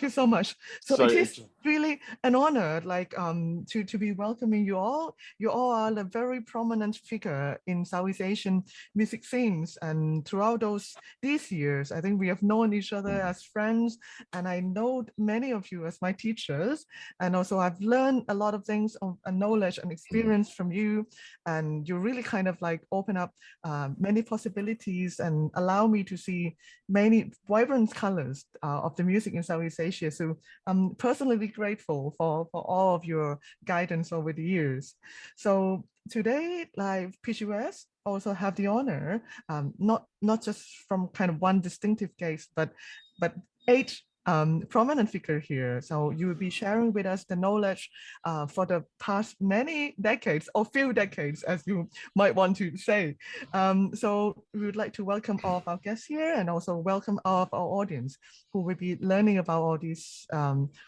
Thank you so much. So Sorry, it is really an honor, like to be welcoming you all. You all are a very prominent figure in Southeast Asian music scenes, and throughout these years, I think we have known each other as friends, and I know many of you as my teachers, and also I've learned a lot of things of knowledge and experience from you, and you really kind of like open up many possibilities and allow me to see many vibrant colors of the music in Southeast Asia. So I'm personally grateful for all of your guidance over the years. So today, like PGUS also have the honor, not just from kind of one distinctive case, but 8 prominent figure here. So you will be sharing with us the knowledge for the past many decades or few decades, as you might want to say. So we would like to welcome all of our guests here and also welcome all of our audience who will be learning about all these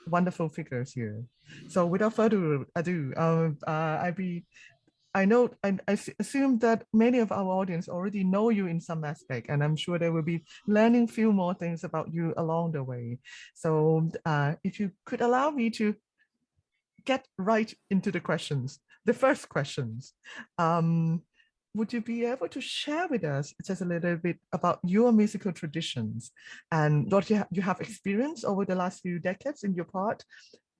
wonderful figures here. So without further ado, I assume that many of our audience already know you in some aspect, and I'm sure they will be learning few more things about you along the way. So if you could allow me to get right into the questions, the first questions, would you be able to share with us just a little bit about your musical traditions and what you have experienced over the last few decades in your part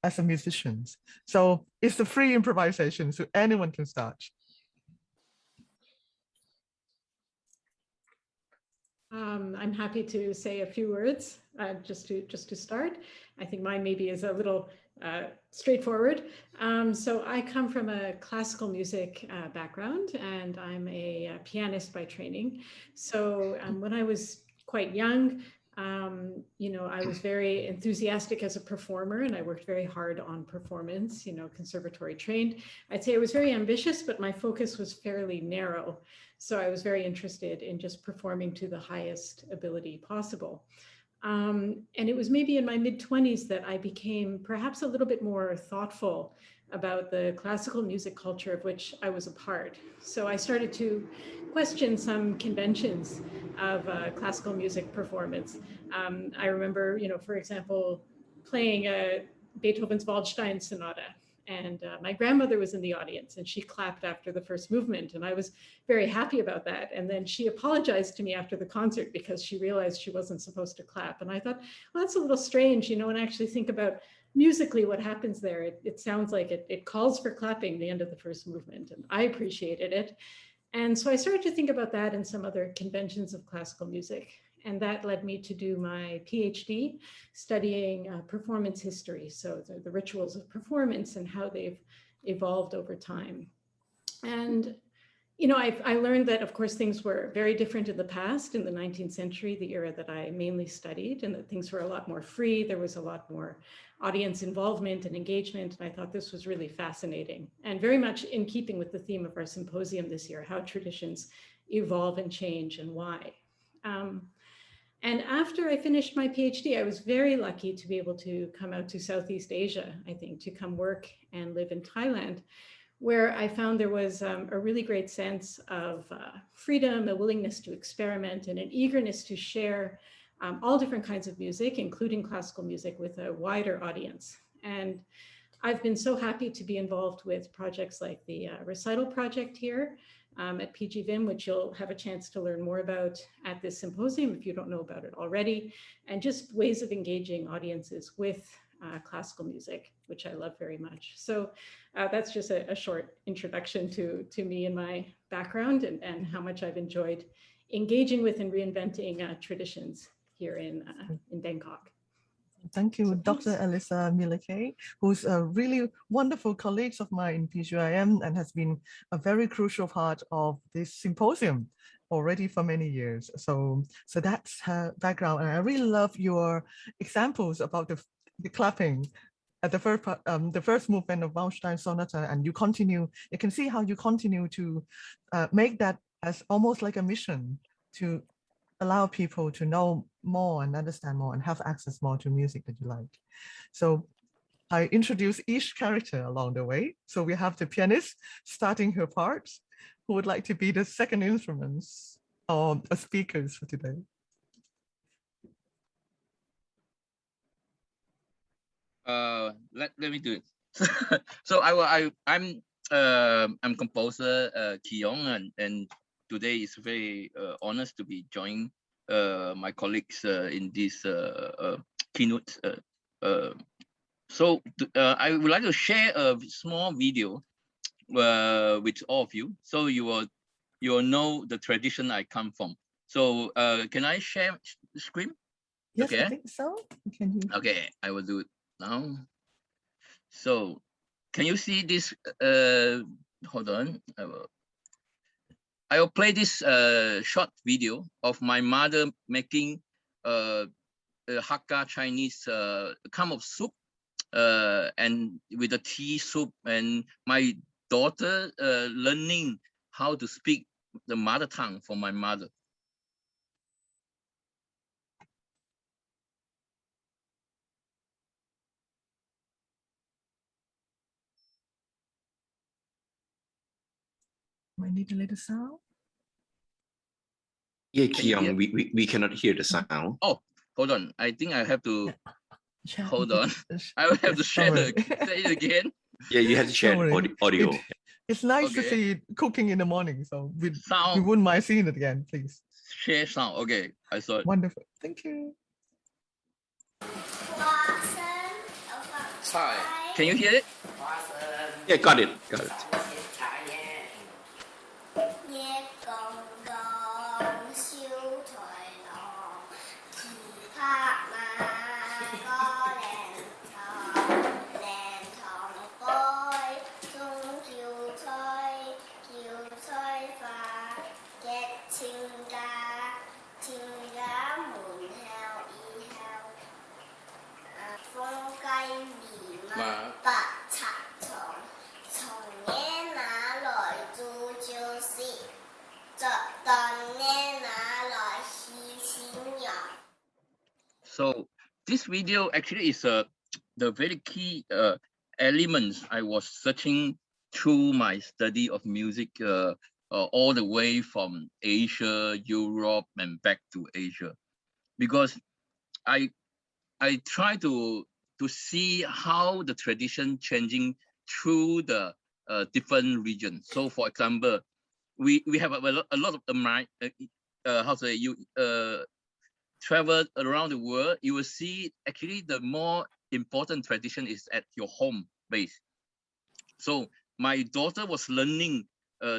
as a musician? So it's a free improvisation, so anyone can start. I'm happy to say a few words just to start. I think mine maybe is a little straightforward. So I come from a classical music background, and I'm a pianist by training. So when I was quite young, I was very enthusiastic as a performer, and I worked very hard on performance, conservatory trained. I'd say I was very ambitious, but my focus was fairly narrow. So I was very interested in just performing to the highest ability possible. And it was maybe in my mid-20s that I became perhaps a little bit more thoughtful about the classical music culture of which I was a part. So I started to question some conventions of classical music performance. I remember, for example, playing Beethoven's Waldstein Sonata. And my grandmother was in the audience, and she clapped after the first movement, and I was very happy about that. And then she apologized to me after the concert because she realized she wasn't supposed to clap. And I thought, well, that's a little strange, and actually think about musically what happens there. It sounds like it calls for clapping the end of the first movement, and I appreciated it. And so I started to think about that and some other conventions of classical music. And that led me to do my PhD studying performance history. So the rituals of performance and how they've evolved over time. And, I learned that, of course, things were very different in the past, in the 19th century, the era that I mainly studied, and that things were a lot more free. There was a lot more audience involvement and engagement. And I thought this was really fascinating and very much in keeping with the theme of our symposium this year, how traditions evolve and change and why. And after I finished my PhD, I was very lucky to be able to come out to Southeast Asia, I think, to come work and live in Thailand, where I found there was a really great sense of freedom, a willingness to experiment, and an eagerness to share all different kinds of music, including classical music, with a wider audience. And I've been so happy to be involved with projects like the Recital Project here, at PGVIM, which you'll have a chance to learn more about at this symposium if you don't know about it already, and just ways of engaging audiences with classical music, which I love very much. So that's just a short introduction to me and my background and how much I've enjoyed engaging with and reinventing traditions here in Bangkok. Thank you, Dr. Elisa Milake, who's a really wonderful colleague of mine in PGIM and has been a very crucial part of this symposium already for many years. So that's her background. And I really love your examples about the clapping at the first movement of Waldstein Sonata, and you can see how you continue to make that as almost like a mission to allow people to know more and understand more and have access more to music that you like. So I introduce each character along the way. So we have the pianist starting her part, who would like to be the second instruments or speakers for today. let me do it. So I'm composer Keong, and today is very honors to be joining my colleagues in this keynote. So I would like to share a small video with all of you, so you will know the tradition I come from. So can I share the screen? Yes, Okay. I think so. Can you? Okay, I will do it now. So can you see this? Hold on. I will play this short video of my mother making a Hakka Chinese kind of soup, and with a tea soup, and my daughter learning how to speak the mother tongue from my mother. Might need a little sound. Yeah, Keong, we cannot hear the sound. Oh, hold on. I think I have to hold on. Yes, I will have to share sorry. say it again. Yeah, you have to share Sorry. audio. It's nice to Okay. see cooking in the morning, so we Sound. wouldn't mind seeing it again, please. Share sound. Okay, I saw it. Wonderful. Thank you. Hi. Can you hear it? Yeah, got it. Got it. So this video actually is the very key elements I was searching through my study of music all the way from Asia, Europe, and back to Asia, because I try to see how the tradition changing through the different regions. So, for example, we have a lot of how to say, you travel around the world, you will see actually the more important tradition is at your home base. So my daughter was learning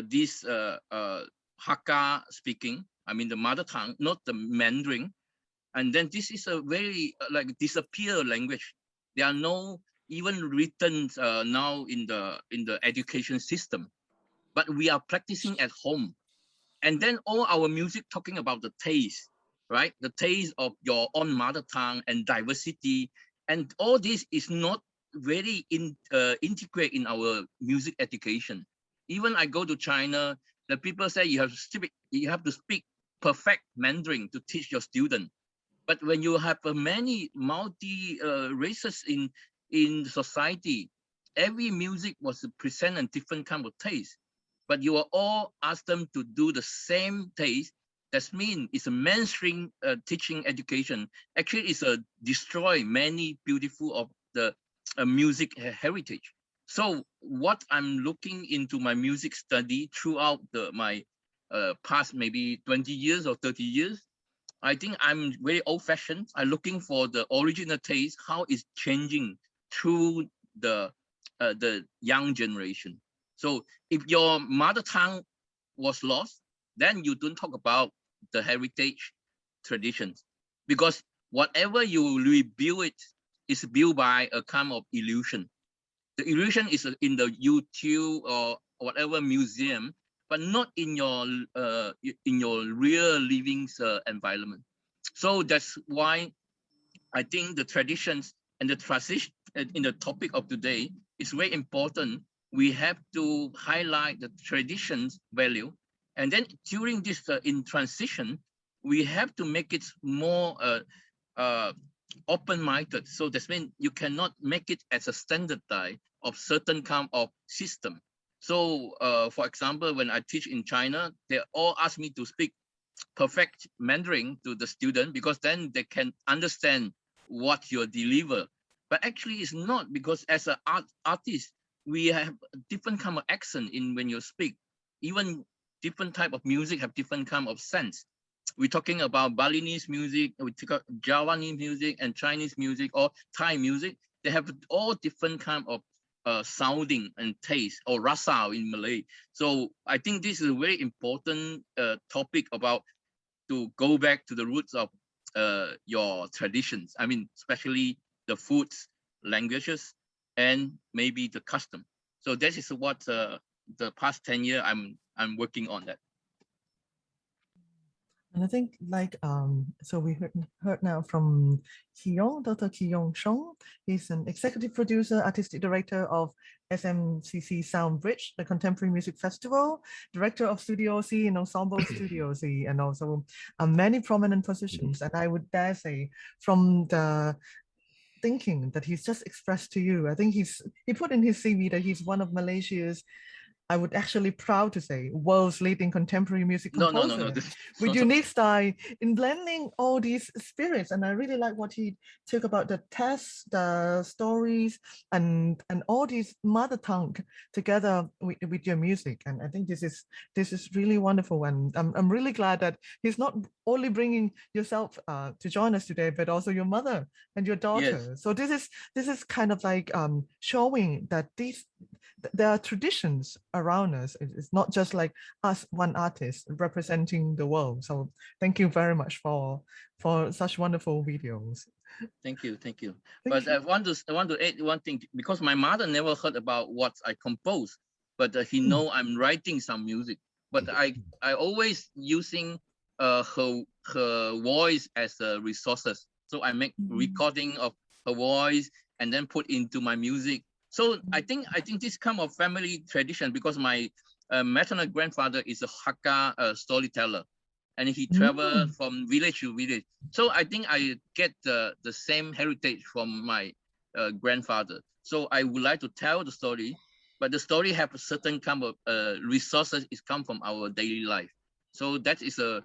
this Hakka speaking, I mean the mother tongue, not the Mandarin. And then this is a very like disappear language. There are no even written now in the education system, but we are practicing at home. And then all our music talking about the taste, right? The taste of your own mother tongue and diversity. And all this is not very integrate in our music education. Even I go to China, the people say you have to speak perfect Mandarin to teach your student. But when you have many multi races in society, every music was present a different kind of taste. But you are all asked them to do the same taste. That means it's a mainstream teaching education. Actually, it's a destroy many beautiful of the music heritage. So what I'm looking into my music study throughout my past maybe 20 years or 30 years, I think I'm very old-fashioned. I'm looking for the original taste, how it's changing through the young generation. So if your mother tongue was lost, then you don't talk about the heritage traditions, because whatever you rebuild it is built by a kind of illusion. The illusion is in the YouTube or whatever museum, but not in your real living environment. So that's why I think the traditions and the transition in the topic of today is very important. We have to highlight the traditions value, and then during this in transition, we have to make it more open-minded. So that means you cannot make it as a standard type of certain kind of system. So for example, when I teach in China, they all ask me to speak perfect Mandarin to the student, because then they can understand what you deliver. but actually it's not, because as an artist, we have a different kind of accent in when you speak. Even different type of music have different kind of sense. We're talking about Balinese music, we take out Javanese music and Chinese music or Thai music. They have all different kind of sounding and taste, or rasa in Malay. So I think this is a very important topic about to go back to the roots of your traditions. I mean, especially the foods, languages, and maybe the custom. So this is what the past 10 years I'm working on that. And I think so we heard now from Kiyong, Dr. Kiyong Shong. He's an executive producer, artistic director of SMCC Sound Bridge, the Contemporary Music Festival, director of Studio C and Ensemble Studio C, and also many prominent positions. And I would dare say, from the thinking that he's just expressed to you, I think he put in his CV that he's one of Malaysia's, I would actually proud to say, world's leading contemporary music composer No. with unique style in blending all these spirits. And I really like what he took about the tests, the stories, and all these mother tongue together with your music. And I think this is really wonderful. And I'm really glad that he's not only bringing yourself to join us today, but also your mother and your daughter. Yes. So this is kind of like showing that there are traditions around us. It's not just like us, one artist representing the world. So thank you very much for such wonderful videos. Thank you. But I want to add one thing, because my mother never heard about what I compose, but he know I'm writing some music. But I always using her voice as resources. So I make recording of her voice and then put into my music. So I think this kind of family tradition, because my maternal grandfather is a Hakka storyteller, and he traveled from village to village. So I think I get the same heritage from my grandfather. So I would like to tell the story, but the story have a certain kind of resources is come from our daily life. So that is a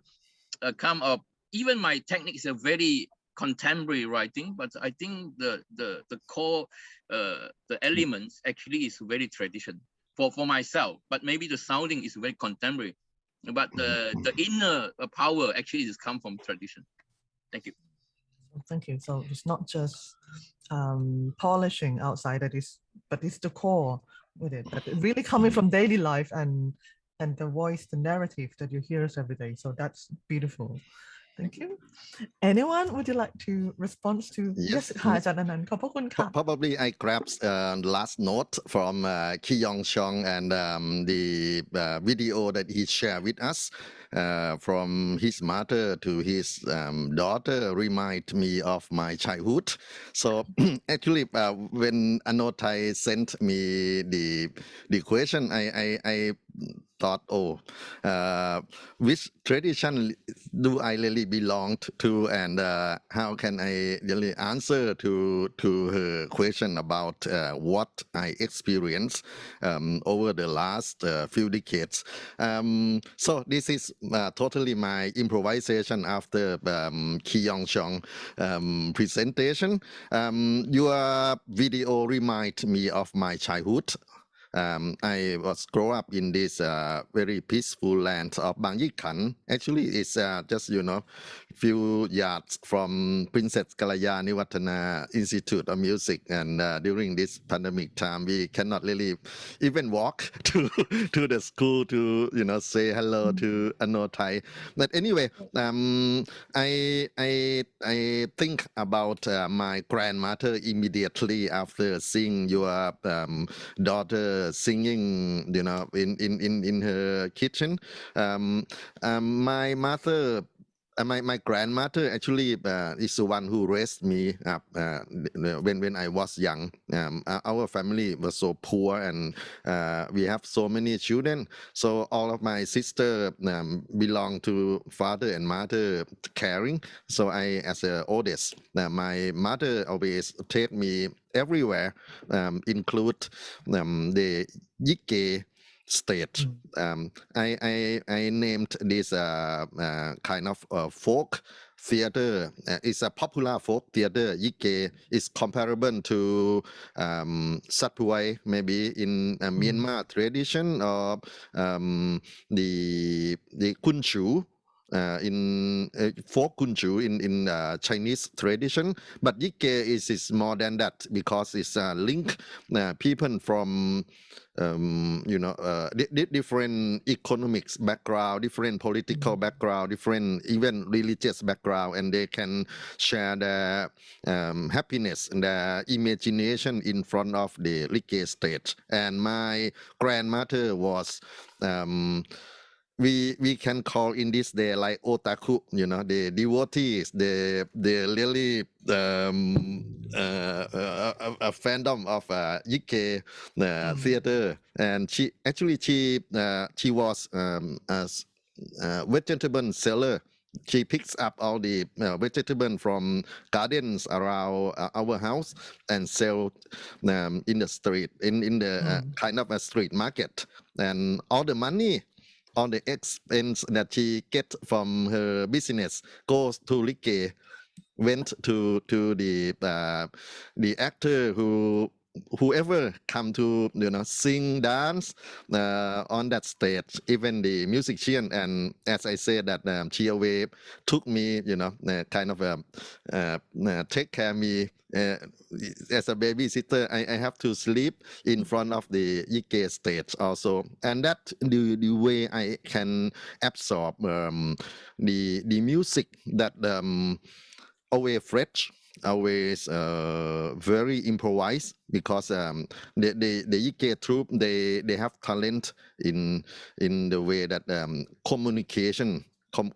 kind of, even my technique is a very contemporary writing, but I think the core the elements actually is very traditional for myself, but maybe the sounding is very contemporary, but the inner power actually is come from tradition. Thank you. Thank you. So it's not just polishing outside, but it's the core with it, that really coming from daily life and the voice, the narrative that you hear every day. So that's beautiful. Thank you. Anyone, would you like to respond to? Yes, Ajaran Anand. ขอบพระคุณค่ะ. Probably I grabbed the last note from Kiyong Chong and the video that he shared with us from his mother to his daughter remind me of my childhood. So actually when Anotai sent me the question, I thought, which tradition do I really belong to, and how can I really answer to her question about what I experienced over the last few decades. So this is totally my improvisation after Kiyong Chong presentation. Your video remind me of my childhood. I was grow up in this very peaceful land of Bang Yi Khan. Actually, it's just few yards from Princess Kalayani Watana Institute of Music. And during this pandemic time, we cannot really even walk to the school to say hello to Anotai. But anyway, I think about my grandmother immediately after seeing your daughter singing, in her kitchen. My mother, my grandmother actually is the one who raised me up when I was young. Our family was so poor, and we have so many children. So all of my sister belong to father and mother caring. So I, as the oldest, my mother always take me everywhere, include the Yike state. I named this kind of folk theater. It's a popular folk theater. Yike is comparable to Satpuai, maybe in Myanmar tradition, or the Kunchu. In folk kunchu in Chinese tradition, but Yike is more than that because it's link people from different economics background, different political background, different even religious background, and they can share their happiness and their imagination in front of the Yike stage. And my grandmother was we can call in this day like otaku, the devotees, the really a fandom of Yike theater, and she was a vegetable seller. She picks up all the vegetable from gardens around our house and sell in the street, in the kind of a street market, and all the money, all the expense that she get from her business goes to Like, went to the actor whoever come to sing, dance on that stage, even the musician. And as I said that she away took me, kind of take care of me as a babysitter. I have to sleep in front of the Yike stage also, and that the way I can absorb the music that always fresh, always very improvised, because the Yike troupe, they have talent in the way that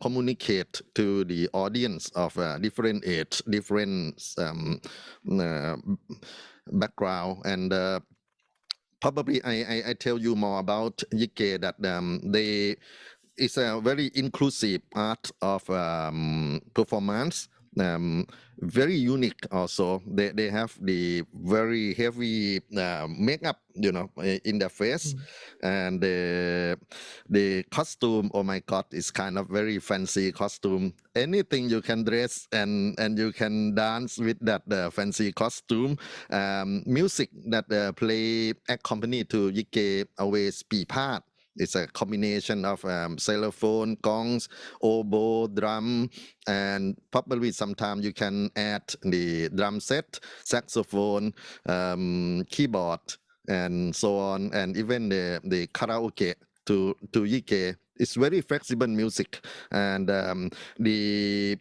communicate to the audience of different age, different background, and probably I tell you more about Yike that it's a very inclusive art of performance. Very unique also. They have the very heavy makeup, in their face, and the costume, oh my God, is kind of very fancy costume. Anything you can dress and you can dance with that fancy costume. Music that play accompany to Yike always be part. It's a combination of xylophone, gongs, oboe, drum, and probably sometimes you can add the drum set, saxophone, keyboard, and so on, and even the karaoke to Yike. It's very flexible music, and the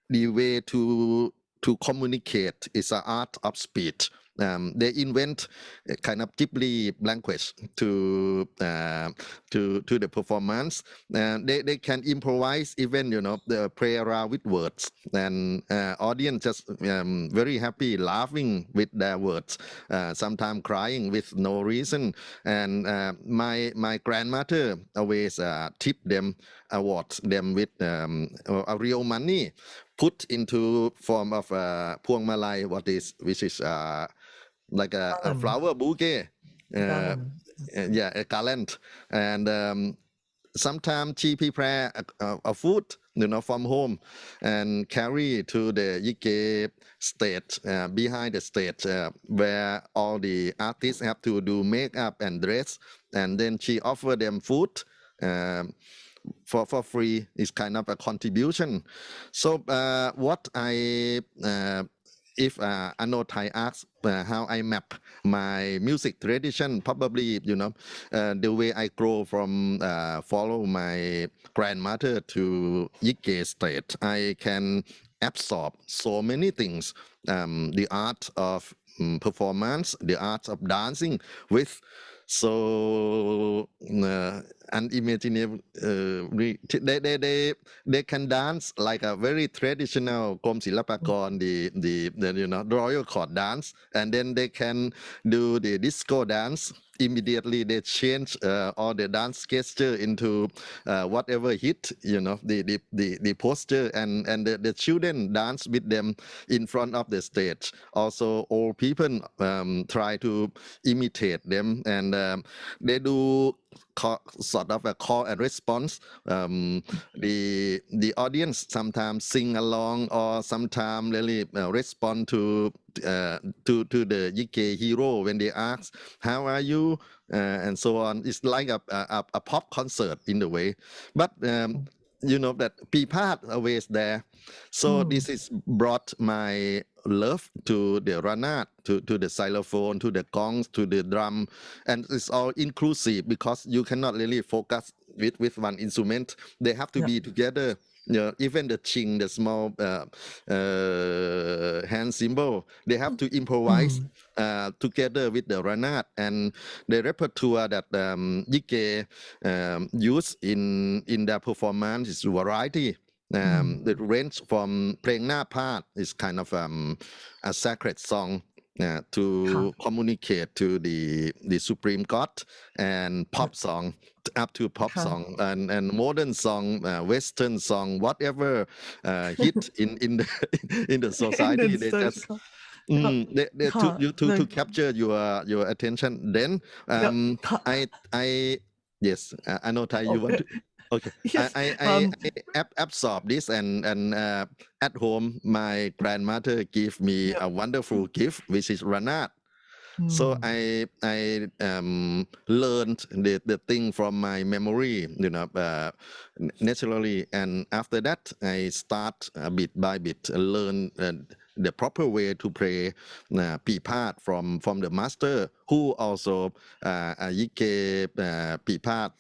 way to communicate is an art of speech. They invent a kind of Ghibli language to the performance, and they can improvise, even the play around with words, and audience just very happy, laughing with their words, sometimes crying with no reason. And my grandmother always tip them, award them with a real money, put into form of Phuong Malai, which is like a flower bouquet, yeah, a garland. And sometimes she prepare a food, from home, and carry to the Yike stage, behind the stage, where all the artists have to do makeup and dress, and then she offer them food for free. Is kind of a contribution. So what I if Anothai asks how I map my music tradition, probably the way I grow from follow my grandmother to Yike state, I can absorb so many things. The art of performance, the art of dancing with so unimaginable. They can dance like a very traditional Gom Silapakon, the royal court dance, and then they can do the disco dance. Immediately they change all the dance gesture into whatever hit, the posture, and the children dance with them in front of the stage. Also, old people try to imitate them, and they do sort of a call and response. The audience sometimes sing along or sometimes really respond to the Yike hero when they ask, "How are you?" And so on. It's like a pop concert in the way, but you know that Pipat always there. So this is brought my love to the ranat, to the xylophone, to the gongs, to the drum, and it's all inclusive because you cannot really focus with one instrument. They have to be together. Even the ching, the small hand cymbal, they have to improvise together with the ranat, and the repertoire that Yike use in their performance is variety. The range from Preng Na Part is kind of a sacred song to communicate to the Supreme God, and pop song up to pop song and modern song, Western song, whatever hit in the society. They just to capture your attention. Then I yes, I know Thai, you want to. Okay, Yes, I absorb this, and at home my grandmother gave me a wonderful gift, which is ranat. So I learned the thing from my memory, naturally, and after that I start bit by bit learn the proper way to play Pipat from the master, who also a Yike Pipat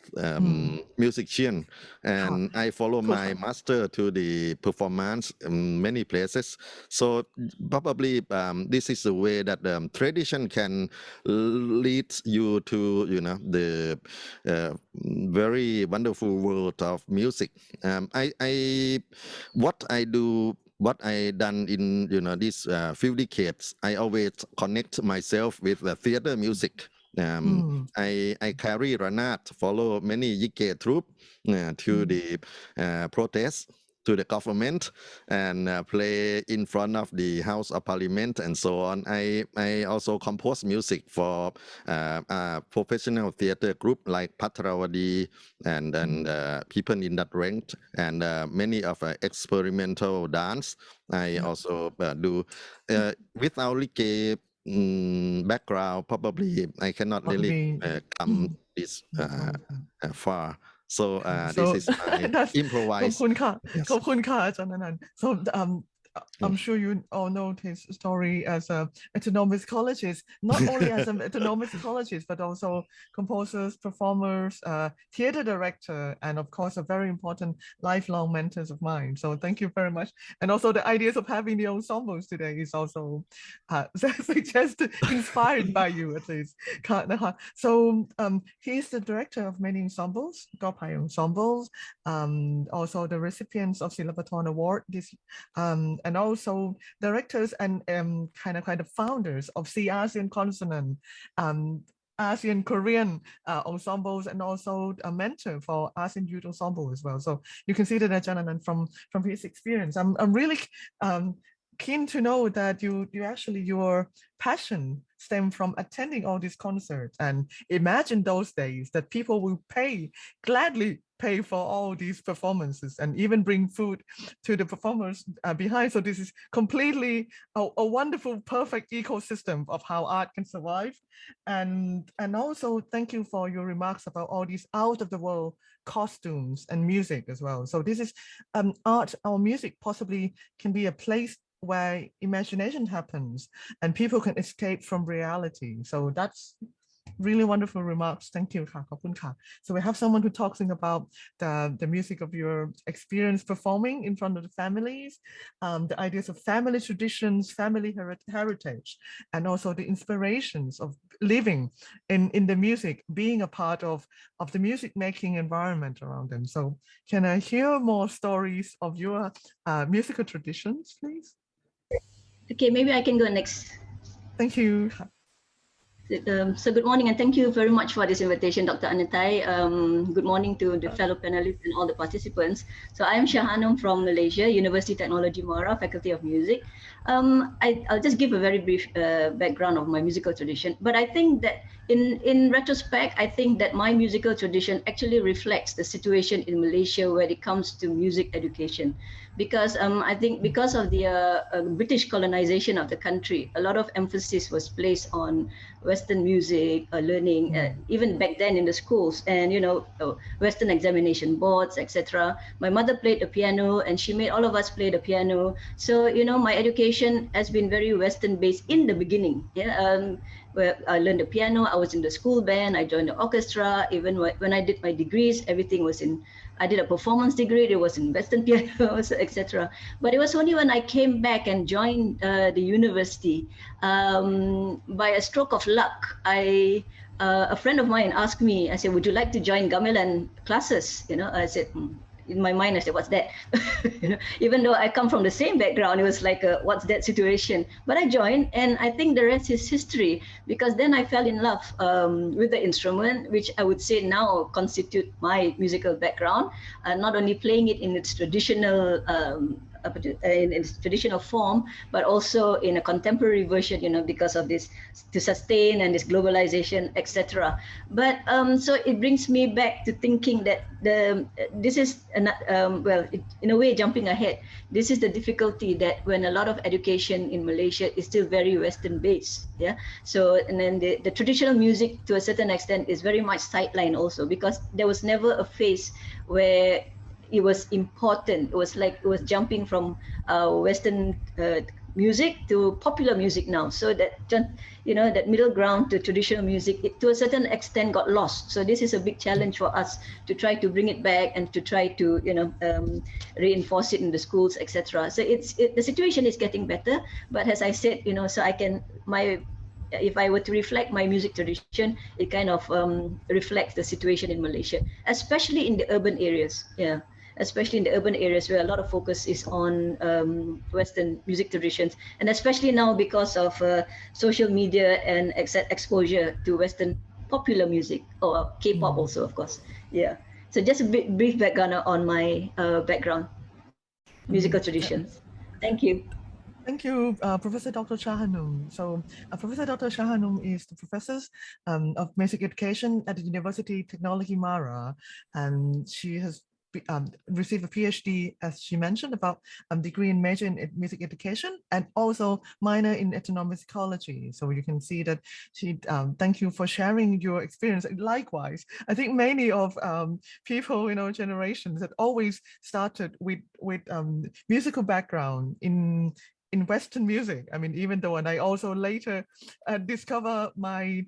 musician, and I follow my master to the performance in many places. So probably this is the way that tradition can lead you to the very wonderful world of music. What I done in these few decades, I always connect myself with the theater music. I carry ranat, follow many Yike troupe to the protests, to the government, and play in front of the House of Parliament and so on. I also compose music for a professional theater group like Patravadi and people in that rank, and many of experimental dance. I also do without Like background. Probably I cannot really come this far. So this is my that's improvise. ขอบคุณค่ะ Yes. ขอบคุณค่ะอาจารย์อนันต์ so I'm sure you all know his story as a ethnomusicologist, not only as an ethnomusicologist, but also composers, performers, theater director, and of course, a very important lifelong mentors of mine. So thank you very much. And also the ideas of having the ensembles today is also suggested, inspired by you at least. So he's the director of many ensembles, Gopai ensembles, also the recipients of Silapathon Award this and also directors and kind of founders of the ASEAN Consonant, ASEAN Korean ensembles, and also a mentor for ASEAN Youth Ensemble as well. So you can see that Jananan from his experience. I'm really keen to know that your passion stemmed from attending all these concerts, and imagine those days that people will gladly pay for all these performances and even bring food to the performers behind. So this is completely a wonderful, perfect ecosystem of how art can survive. And also thank you for your remarks about all these out of the world costumes and music as well. So this is art or music possibly can be a place where imagination happens and people can escape from reality. So that's really wonderful remarks. Thank you. So we have someone who talking about the music of your experience performing in front of the families, the ideas of family traditions, family heritage, and also the inspirations of living in the music, being a part of the music making environment around them. So can I hear more stories of your musical traditions, please? Okay, maybe I can go next. Thank you. So good morning and thank you very much for this invitation, Dr. Anatai. Good morning to the fellow panelists and all the participants. So I am Shahanum from Malaysia, University Technology Muara, Faculty of Music. I'll just give a very brief background of my musical tradition, but I think that in retrospect, I think that my musical tradition actually reflects the situation in Malaysia when it comes to music education. Because I think because of the British colonization of the country, a lot of emphasis was placed on Western music learning, even back then in the schools, and Western examination boards, etc. My mother played the piano, and she made all of us play the piano. So my education has been very Western based in the beginning. Yeah, where I learned the piano. I was in the school band. I joined the orchestra. Even when I did my degrees, everything was in. I did a performance degree. It was in Western piano, etc. But it was only when I came back and joined the university, by a stroke of luck, a friend of mine asked me. I said, "Would you like to join gamelan classes?" I said. In my mind, I said, "What's that?" Even though I come from the same background, it was like, "What's that situation?" But I joined, and I think the rest is history. Because then I fell in love with the instrument, which I would say now constitute my musical background. Not only playing it in its traditional in its traditional form, but also in a contemporary version, because of this to sustain and this globalization, etc. But so it brings me back to thinking that this is in a way jumping ahead. This is the difficulty that when a lot of education in Malaysia is still very Western based, yeah. So and then the traditional music to a certain extent is very much sidelined also, because there was never a phase where it was important. It was like it was jumping from Western music to popular music now. So that that middle ground to traditional music, to a certain extent, got lost. So this is a big challenge for us to try to bring it back and to try to reinforce it in the schools, etc. So the situation is getting better. But as I said, so I can if I were to reflect my music tradition, it kind of reflects the situation in Malaysia, especially in the urban areas. Yeah, especially in the urban areas where a lot of focus is on Western music traditions, and especially now because of social media and exposure to Western popular music or K-pop also, of course. Yeah. So just a brief background on my musical traditions. Thank you. Thank you, Professor Dr. Shahanum. So, Professor Dr. Shahanum is the professor of music education at the University Technology Mara, and she has received a PhD, as she mentioned, about degree and major in music education, and also minor in ethnomusicology. So you can see that she. Thank you for sharing your experience. And likewise, I think many of people in our generations had always started with musical background in Western music. I mean, even though, and I also later discover my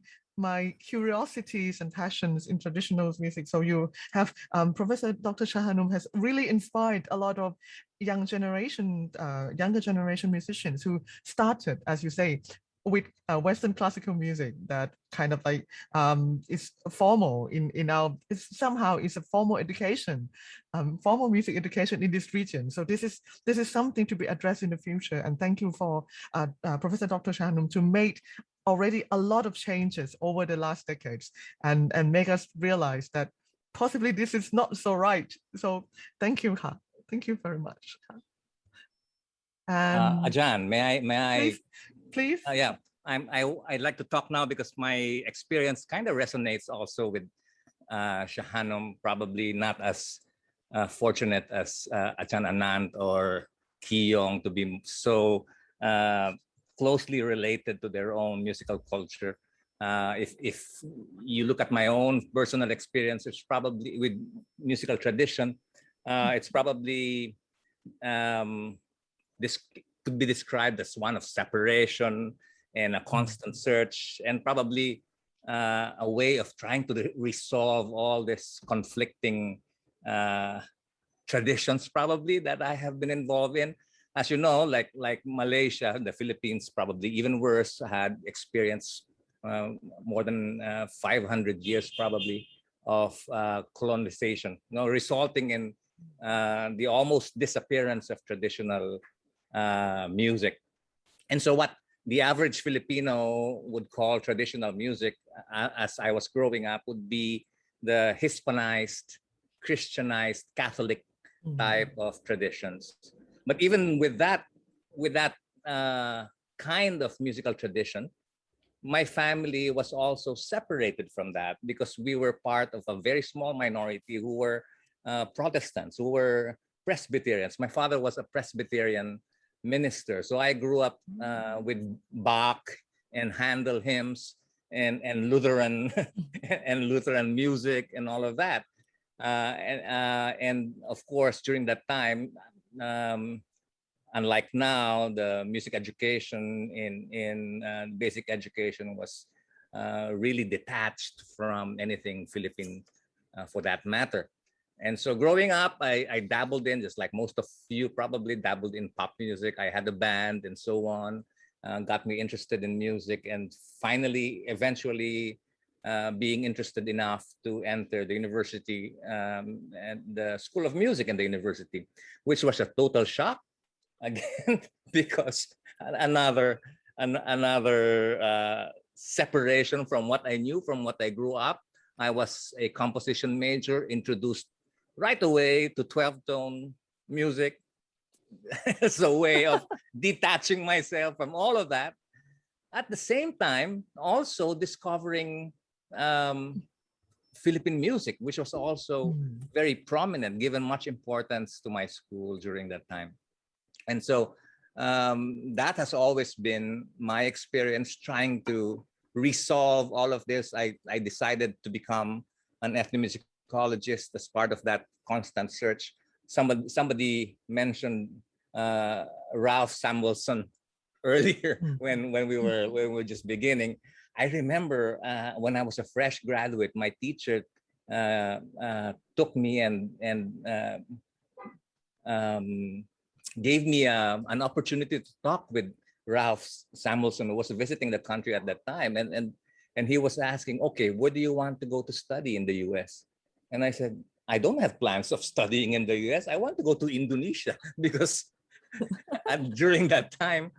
curiosities and passions in traditional music. So you have Professor Dr. Shahanum has really inspired a lot of younger generation musicians who started, as you say, with Western classical music that kind of like is formal in our, somehow is a formal education, formal music education in this region. So this is something to be addressed in the future. And thank you for Professor Dr. Shahanum to make already a lot of changes over the last decades and make us realize that possibly this is not so right. So thank you, Ha. Thank you very much. Ajahn, may I? Please. Yeah, I'd like to talk now because my experience kind of resonates also with Shahanum, probably not as fortunate as Ajahn Anand or Kiyong to be so closely related to their own musical culture. If you look at my own personal experience, it's probably with musical tradition, it's probably this could be described as one of separation and a constant search, and probably a way of trying to resolve all this conflicting traditions probably that I have been involved in. As you know, like Malaysia, the Philippines, probably even worse, had experienced more than 500 years probably of colonization, resulting in the almost disappearance of traditional music. And so what the average Filipino would call traditional music, as I was growing up, would be the Hispanized, Christianized, Catholic type of traditions. But even with that kind of musical tradition, my family was also separated from that because we were part of a very small minority who were Protestants, who were Presbyterians. My father was a Presbyterian minister, so I grew up with Bach and Handel hymns and Lutheran and Lutheran music and all of that. And of course, during that time, unlike now, the music education in basic education was really detached from anything Philippine for that matter. And so growing up, I dabbled in, just like most of you probably dabbled in pop music. I had a band and so on, got me interested in music, and finally, eventually, being interested enough to enter the university and the School of Music in the university, which was a total shock again, because another separation from what I knew, from what I grew up. I was a composition major, introduced right away to 12-tone music. It's a way of detaching myself from all of that. At the same time, also discovering Philippine music, which was also very prominent, given much importance to my school during that time. And so that has always been my experience trying to resolve all of this. I decided to become an ethnomusicologist as part of that constant search. Somebody mentioned Ralph Samuelson earlier when we were just beginning. I remember when I was a fresh graduate, my teacher took me and gave me an opportunity to talk with Ralph Samuelson, who was visiting the country at that time, and he was asking, okay, where do you want to go to study in the US? And I said, I don't have plans of studying in the US. I want to go to Indonesia, because during that time,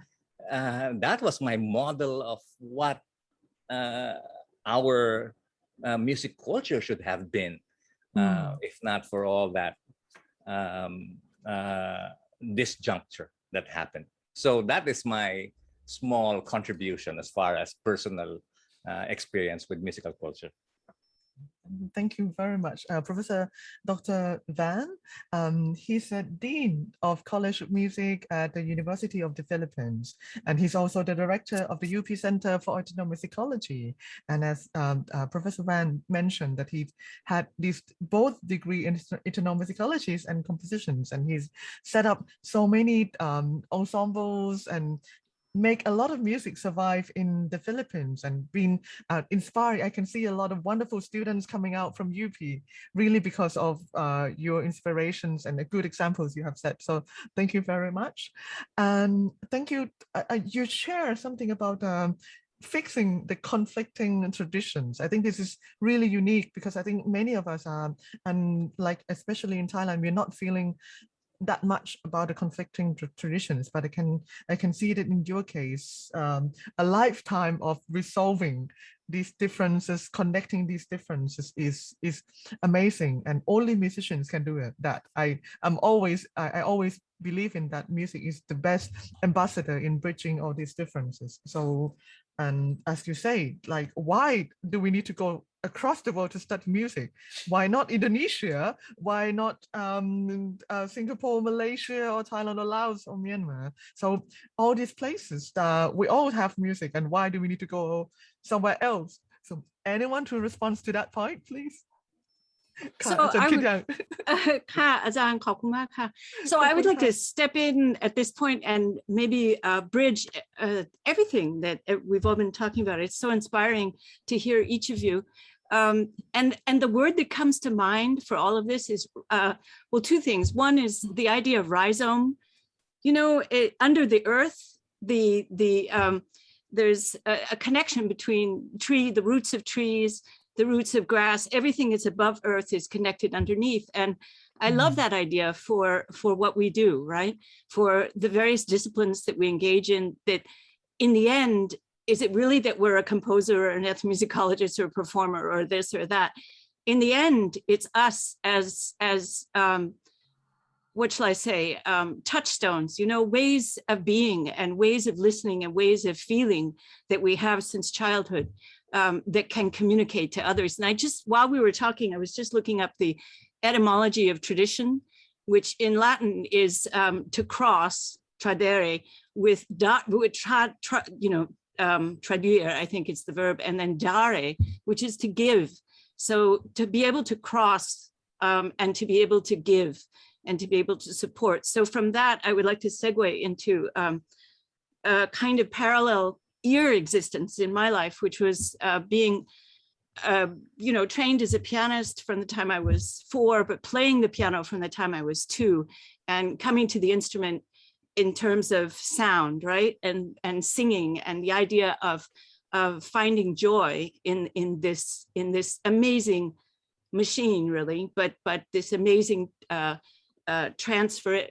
that was my model of what our music culture should have been, if not for all that disjuncture that happened. So that is my small contribution as far as personal experience with musical culture. Thank you very much. Professor Dr. Van, he's a Dean of College of Music at the University of the Philippines, and he's also the director of the UP Center for Ethnomusicology. And as Professor Van mentioned, that he had these both degree in ethnomusicology and compositions, and he's set up so many ensembles and make a lot of music survive in the Philippines, and been inspired. I can see a lot of wonderful students coming out from UP, really because of your inspirations and the good examples you have set. So thank you very much. And thank you. You share something about fixing the conflicting traditions. I think this is really unique, because I think many of us are, and like especially in Thailand, we're not feeling that much about the conflicting traditions, but I can see that in your case, a lifetime of resolving these differences, connecting these differences is amazing, and only musicians can do it. That I always believe in that music is the best ambassador in bridging all these differences. So, and as you say, like, why do we need to go across the world to study music? Why not Indonesia? Why not Singapore, Malaysia, or Thailand, or Laos, or Myanmar? So all these places, we all have music, and why do we need to go somewhere else? So anyone to respond to that point, please? So I would like to step in at this point and maybe bridge everything that we've all been talking about. It's so inspiring to hear each of you. And the word that comes to mind for all of this is, well, two things. One is the idea of rhizome. You know, under the earth, there's a connection between the roots of trees, the roots of grass, everything that's above earth is connected underneath. And I love that idea for what we do, right? For the various disciplines that we engage in, that in the end, is it really that we're a composer or an ethnomusicologist or a performer or this or that? In the end, it's us as what shall I say, touchstones, ways of being and ways of listening and ways of feeling that we have since childhood that can communicate to others. And while we were talking, I was just looking up the etymology of tradition, which in Latin is to cross, tradere, with traduire, I think it's the verb, and then dare, which is to give. So to be able to cross and to be able to give and to be able to support. So from that, I would like to segue into a kind of parallel ear existence in my life, which was being trained as a pianist from the time I was 4, but playing the piano from the time I was 2, and coming to the instrument in terms of sound, right? And singing, and the idea of finding joy in this amazing machine, really, but this amazing transfer,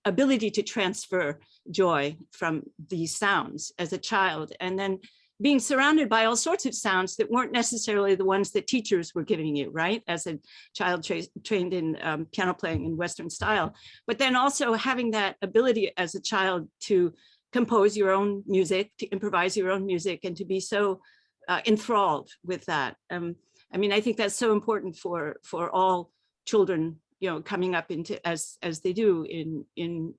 ability to transfer joy from these sounds as a child, and then being surrounded by all sorts of sounds that weren't necessarily the ones that teachers were giving you, right? As a child trained in piano playing in Western style, but then also having that ability as a child to compose your own music, to improvise your own music, and to be so enthralled with that. I mean, I think that's so important for all children, coming up into as they do in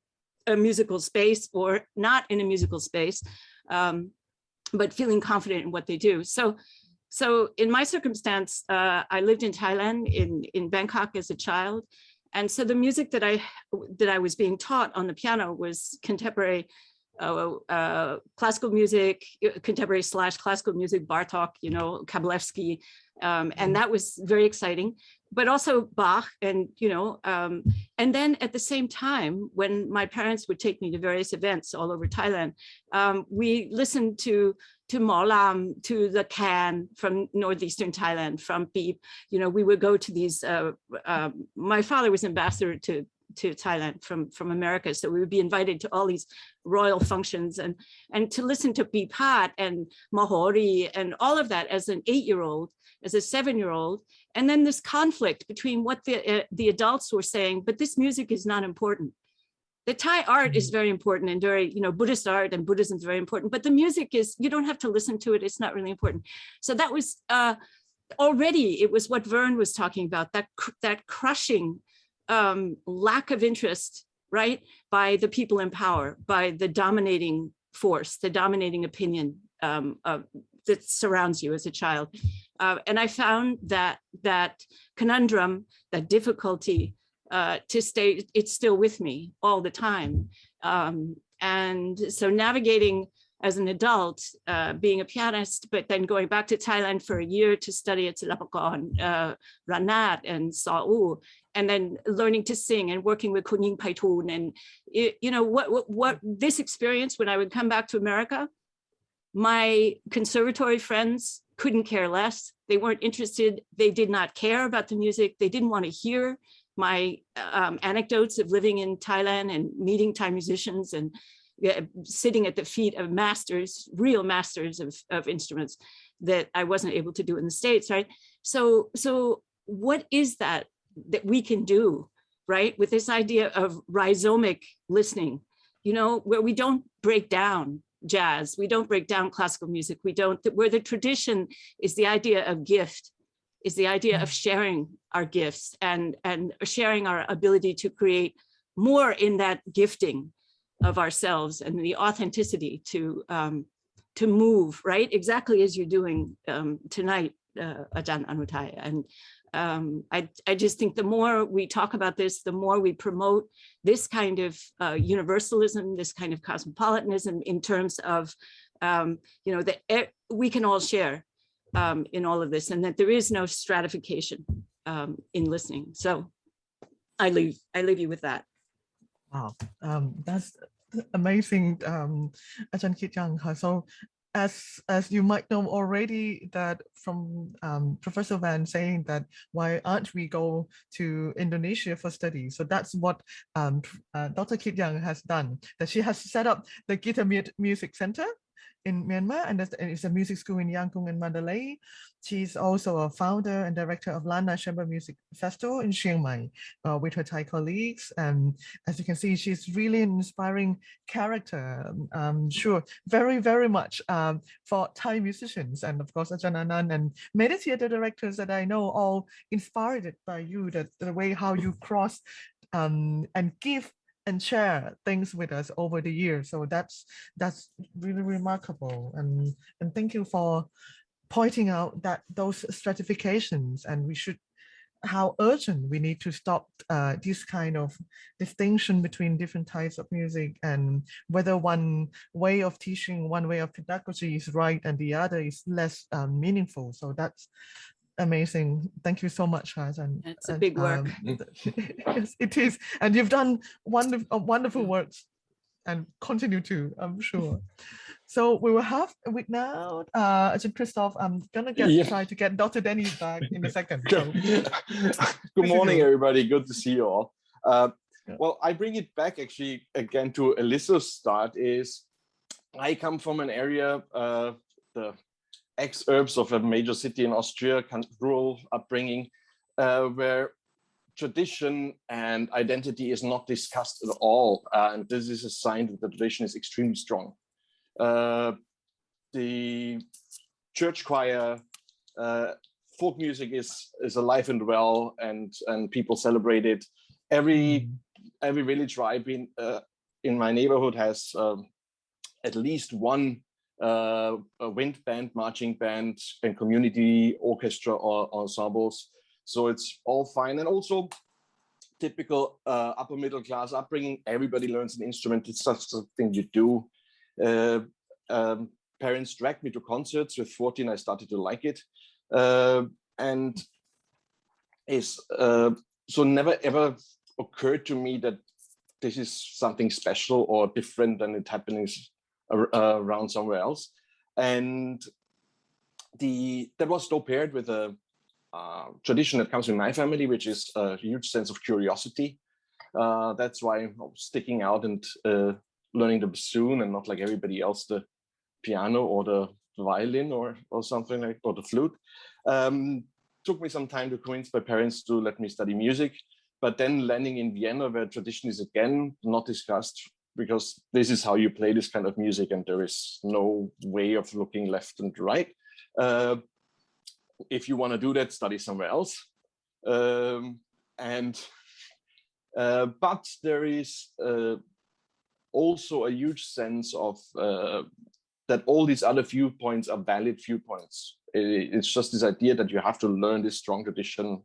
a musical space or not in a musical space. But feeling confident in what they do. So in my circumstance, I lived in Thailand, in Bangkok as a child. And so the music that I was being taught on the piano was contemporary classical music, contemporary / classical music, Bartók, Kabalevsky. And that was very exciting, but also Bach, and then at the same time, when my parents would take me to various events all over Thailand, we listened to Mawlam, to the Can from northeastern Thailand, from Beep. We would go to these. My father was ambassador to Thailand from America, so we would be invited to all these royal functions and to listen to Bipat and Mahori and all of that as an 8-year-old, as a 7-year-old, and then this conflict between what the adults were saying, but this music is not important. The Thai art is very important, and very, Buddhist art and Buddhism is very important, but the music is, you don't have to listen to it, it's not really important. So that was already, it was what Vern was talking about, that crushing lack of interest, right, by the people in power, by the dominating force, the dominating opinion that surrounds you as a child. And I found that conundrum, that difficulty to stay, it's still with me all the time. And so navigating as an adult, being a pianist, but then going back to Thailand for a year to study at Silapakon, Ranat and Sao, and then learning to sing and working with Kuning Paitun. And what this experience, when I would come back to America, my conservatory friends couldn't care less. They weren't interested. They did not care about the music. They didn't want to hear my anecdotes of living in Thailand and meeting Thai musicians and sitting at the feet of masters, real masters of instruments that I wasn't able to do in the States, right? So what is that we can do, right? With this idea of rhizomic listening, where we don't break down jazz, we don't break down classical music, where the tradition is the idea of gift, is the idea of sharing our gifts and sharing our ability to create more in that gifting of ourselves and the authenticity to move, right? Exactly as you're doing tonight, Ajahn Anutai. And I just think the more we talk about this, the more we promote this kind of universalism, this kind of cosmopolitanism in terms of, that we can all share in all of this, and that there is no stratification in listening. So I leave you with that. Wow, that's amazing, Ajahn Kit Young. So as you might know already, that from Professor Van saying that why aren't we go to Indonesia for study? So that's what Dr. Kit Young has done, that she has set up the Guitar Music Center in Myanmar, and it's a music school in Yangkung and Mandalay. She's also a founder and director of Lana Chamber Music Festival in Chiang Mai with her Thai colleagues. And as you can see, she's really an inspiring character. Sure, very, very much for Thai musicians. And of course, Ajahn Anand and many theater directors that I know all inspired by you, the way how you cross and give and share things with us over the years. So that's really remarkable. And thank you for pointing out that those stratifications, and we should, how urgent we need to stop this kind of distinction between different types of music, and whether one way of teaching, one way of pedagogy is right and the other is less meaningful. So that's amazing. Thank you so much, guys. And it's a big work. Yes, it is. And you've done wonderful works and continue to, I'm sure. So we will have with now, Ajahn Christoph, I'm gonna try to get Dr. Denny back in a second. So. Good morning, everybody. Good to see you all. Well, I bring it back actually again to Alyssa's start. Is I come from an area, the exurbs of a major city in Austria, rural upbringing, where tradition and identity is not discussed at all. And this is a sign that the tradition is extremely strong. The church choir, folk music is alive and well, and people celebrate it. Every village I've been in my neighborhood has at least one a wind band, marching band, and community orchestra or ensembles. So it's all fine. And also typical upper middle class upbringing. Everybody learns an instrument. It's just something you do. Parents dragged me to concerts. With 14, I started to like it. And so never ever occurred to me that this is something special or different than it happens around somewhere else. And that was still paired with a tradition that comes in my family, which is a huge sense of curiosity. That's why I'm sticking out and learning the bassoon and not like everybody else, the piano or the violin or something like, or the flute. Took me some time to convince my parents to let me study music, but then landing in Vienna, where tradition is again not discussed, because this is how you play this kind of music and there is no way of looking left and right. If you want to do that, study somewhere else. But there is also a huge sense of that all these other viewpoints are valid viewpoints. It's just this idea that you have to learn this strong tradition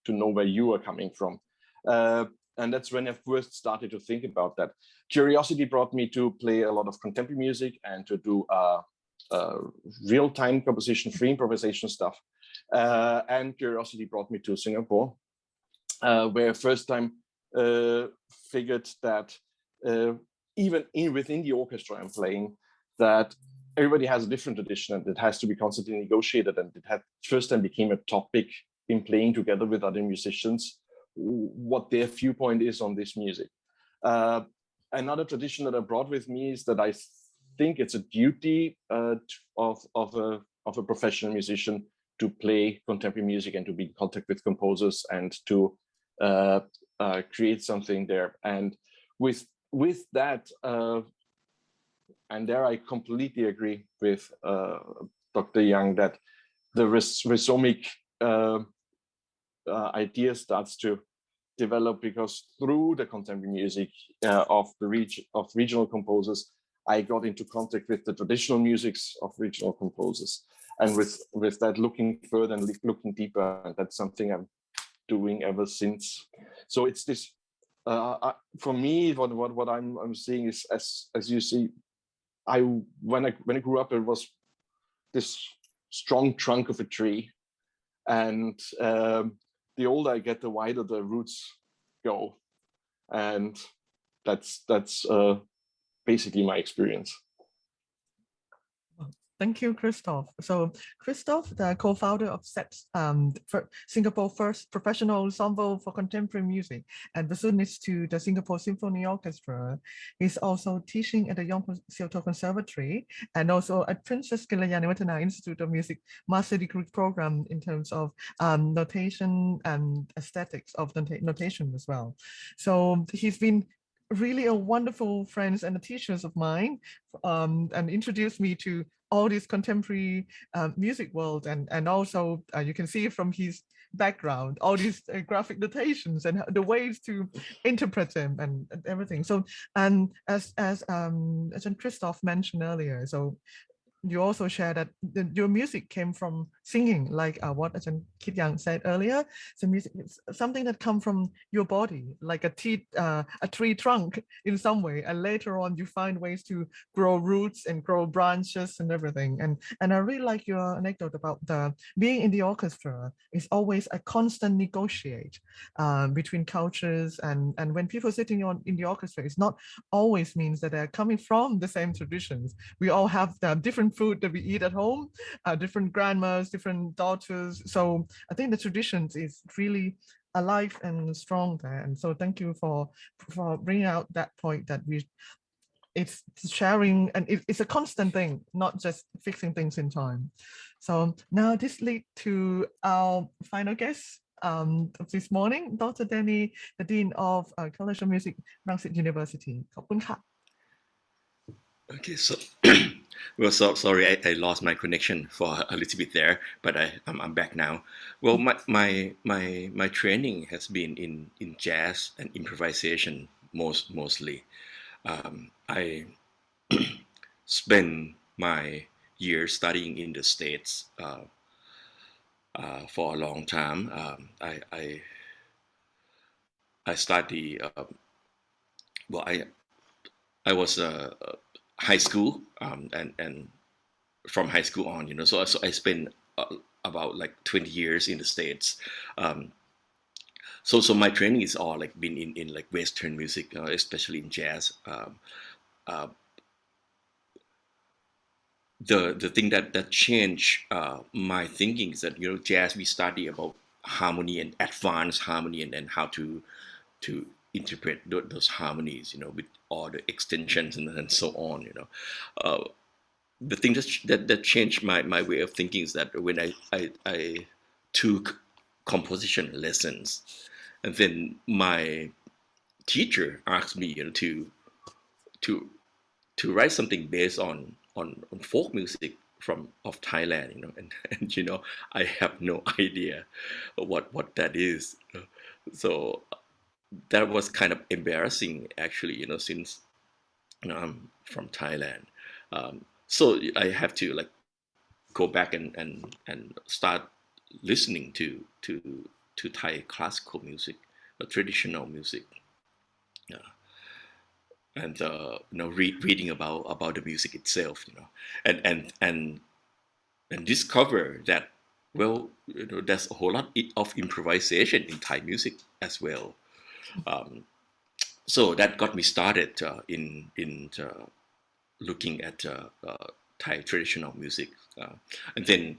to know where you are coming from. And that's when I first started to think about that. Curiosity brought me to play a lot of contemporary music and to do real-time composition, free improvisation stuff. And curiosity brought me to Singapore, where first time figured that even within the orchestra I'm playing, that everybody has a different tradition and it has to be constantly negotiated. And it had first time became a topic in playing together with other musicians, what their viewpoint is on this music. Another tradition that I brought with me is that I think it's a duty of a professional musician to play contemporary music and to be in contact with composers and to create something there. And with that, and there I completely agree with Dr. Young that the rhizomic idea starts to develop, because through the contemporary music of regional composers, I got into contact with the traditional musics of regional composers, and with that looking further and looking deeper, and that's something I'm doing ever since. So it's this for me, what I'm seeing is, as you see, when I grew up, it was this strong trunk of a tree, and the older I get, the wider the roots go, and that's basically my experience. Thank you, Christoph. So Christoph, the co-founder of Singapore's first professional ensemble for contemporary music and bassoonist to the Singapore Symphony Orchestra, is also teaching at the Yong Siau Conservatory and also at Princess Kalyaniwattana Institute of Music Master Degree Program in terms of notation and aesthetics of notation as well. So he's been really a wonderful friends and teachers of mine, and introduced me to all this contemporary music world, and also you can see from his background all these graphic notations and the ways to interpret them and everything. So, and as Christoph mentioned earlier, so you also share that your music came from singing, like what Ajahn Kit Yang said earlier. So music is something that comes from your body, like a tree trunk in some way. And later on, you find ways to grow roots and grow branches and everything. And I really like your anecdote about the being in the orchestra is always a constant negotiate between cultures. And when people sitting in the orchestra, it's not always means that they're coming from the same traditions. We all have the different food that we eat at home, different grandmas, different daughters. So I think the traditions is really alive and strong there. And so thank you for bringing out that point that it's sharing, and it's a constant thing, not just fixing things in time. So now this leads to our final guest of this morning, Dr. Danny, the Dean of College of Music, Rangsit University. ขอบคุณค่ะ. Okay, so well, sorry, I lost my connection for a little bit there, but I'm back now. Well, my training has been in jazz and improvisation mostly. I spent my years studying in the States for a long time. I study. Well, I was high school, and from high school on, you know, so I spent about like 20 years in the States. So my training is all like been in like Western music, especially in jazz. The thing that changed my thinking is that, you know, jazz, we study about harmony and advanced harmony and how to interpret those harmonies, you know, with all the extensions and so on, you know. The thing that changed my way of thinking is that when I took composition lessons, and then my teacher asked me, you know, to write something based on folk music of Thailand, you know, and you know, I have no idea what that is. So that was kind of embarrassing, actually, you know, since, you know, I'm from Thailand. So I have to like go back and start listening to Thai classical music, traditional music, and you know, reading about the music itself, you know, and discover that, well, you know, there's a whole lot of improvisation in Thai music as well. So that got me started in looking at Thai traditional music, and then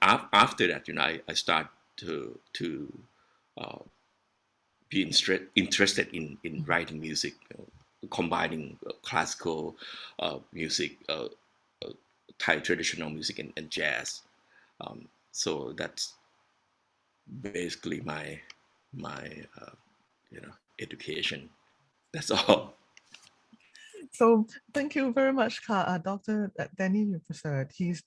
after that, you know, I start to be interested in writing music, you know, combining classical music, Thai traditional music, and jazz. So that's basically my you know, education. That's all. So thank you very much, Dr. Danny Prasad. He's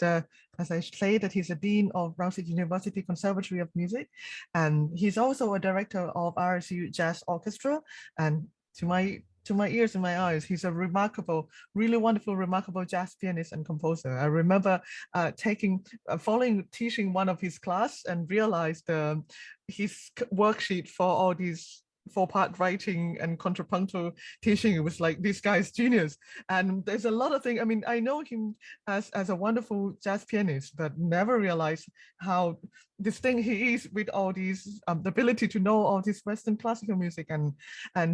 as I say, that he's the Dean of Rangsit University Conservatory of Music, and he's also a director of RSU Jazz Orchestra. And to my ears and my eyes, he's a remarkable, really wonderful, remarkable jazz pianist and composer. I remember teaching one of his class and realized his worksheet for all these 4-part writing and contrapuntal teaching. It was like, this guy's genius. And there's a lot of things. I mean, I know him as a wonderful jazz pianist, but never realized how distinct he is with all these the ability to know all this Western classical music, and